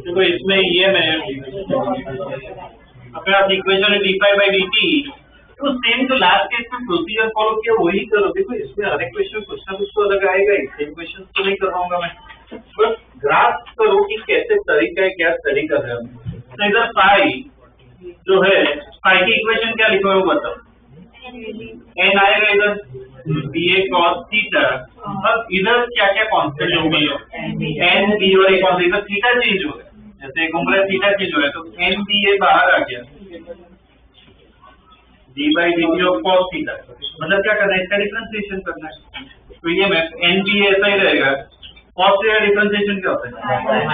तो इसमें ये मैं अपना इक्वेशन है d5/dt, तो सेम तो लास्ट केस में प्रोसीजर फॉलो किया वही करो। देखो इसमें हर एक क्वेश्चन कुछ ना कुछ तो अलग आएगा ही, सेम क्वेश्चन तो नहीं करवाऊंगा मैं, बस ग्राफ करो कि कैसे तरीका है, क्या स्टडी कर रहे हो। तो इधर फाई जो है, फाई की इक्वेशन क्या लिखा है वो बताओ। n आएगा इधर ba cos थीटा। अब इधर क्या क्या कॉन्स्टेंट हो गई हो, n b और a कॉन्स्टेंट, इधर थीटा चेंज हो गया, जैसे घूम रहा है थीटा चेंज हो रहा है, तो n b a बाहर आ गया, d/dt ऑफ cos थीटा, मतलब क्या करना है, इसका डिफरेंशिएशन करना है। तो ये मैं n b a ऐसा ही रहेगा, cos थीटा डिफरेंशिएशन क्या होता है,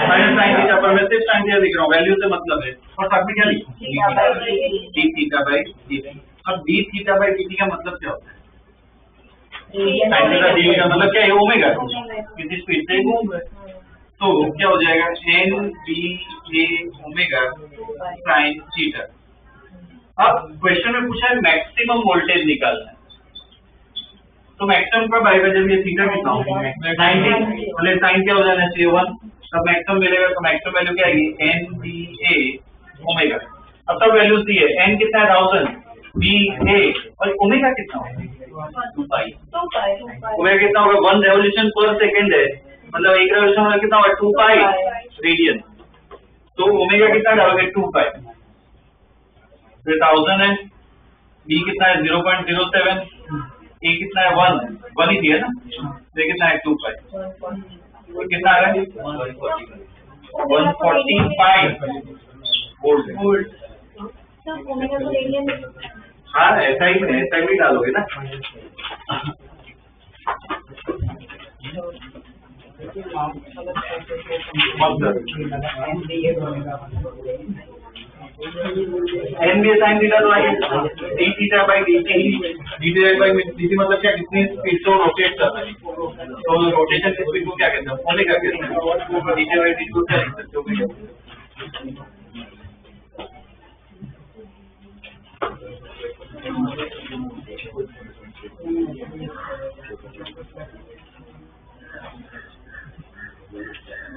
माइनस sin थीटा, पर मैं सिर्फ sin थीटा लिख रहा हूँ, वैल्यू से मतलब है, और साथ में क्या लिखूं, d थीटा/dt। अब d थीटा/dt का मतलब क्या होता है, sin थीटा d का मतलब क्या है, ओमेगा, किसी स्पीड से घूम रहा है, तो क्या हो जाएगा n b a omega sin theta. अब क्वेश्चन में पूछा है मैक्सिमम वोल्टेज निकालना है, तो मैक्सिमम कब आएगा, जब ये थीटा कितना होगा 90, मतलब साइन क्या हो जाना चाहिए 1, तब मैक्सिमम मिलेगा। तो मैक्सिमम वैल्यू क्या आएगी n b a ओमेगा। अब सब वैल्यूज दी है, n कितना है 1000, b a और ओमेगा कितना होगा 2 पाई। ओमेगा कितना होगा 1 रेवोल्यूशन पर सेकंड है, मतलब एक रेवोल्यूशन होगा कितना होगा 2 पाई रेडियन, तो ओमेगा कितना डालोगे 2 पाई, फिर 1000 है, b कितना है 0.07, a कितना है 1 ही दिया ना, तो कितना है 2 पाई, तो कितना आ रहा है 145 वोल्ट। हाँ ऐसा ही डालोगे ना। NBA sin थीटा तो आई d थीटा/dt, d मतलब क्या, कितनी स्पीड से रोटेट कर रहा है, तो रोटेशन की स्पीड को क्या कहते हैं, ओमेगा कहते हैं, d/dt को क्या लिख सकते हो,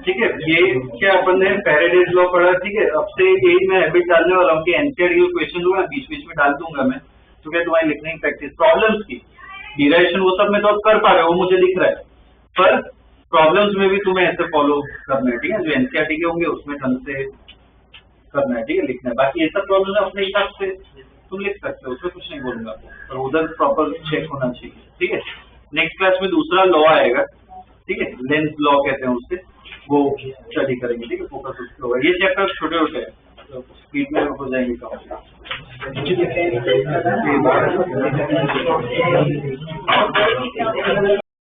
ठीक है। ये क्या अपन ने फैराडेज लॉ पढ़ा, ठीक है। अब से यही मैं हैबिट डालने वाला हूँ कि एनसीईआरटी के क्वेश्चन हुआ बीच बीच में डाल दूंगा मैं, तो क्या तुम्हारी लिखने की प्रैक्टिस, प्रॉब्लम्स की डिराइवेशन वो सब में तो कर पा रहे हो, वो मुझे दिख रहा है, पर प्रॉब्लम्स में भी तुम्हें ऐसे फॉलो करना है, ठीक है। जो एनसीईआरटी के होंगे उसमें ढंग से करना है, ठीक है, लिखना है। बाकी ये सब प्रॉब्लम अपने हिसाब से तुम लिख सकते हो, उसमें कुछ नहीं बोलूंगा, पर उधर प्रॉपर चेक होना चाहिए, ठीक है। नेक्स्ट क्लास में दूसरा लॉ आएगा, ठीक है, लेंस लॉ कहते हैं उससे, वो स्टडी करेंगे, ठीक है, फोकस उस पर होगा। ये चैप्टर छोटे छोटे हैं, तो स्पीड में हो जाएंगे काम।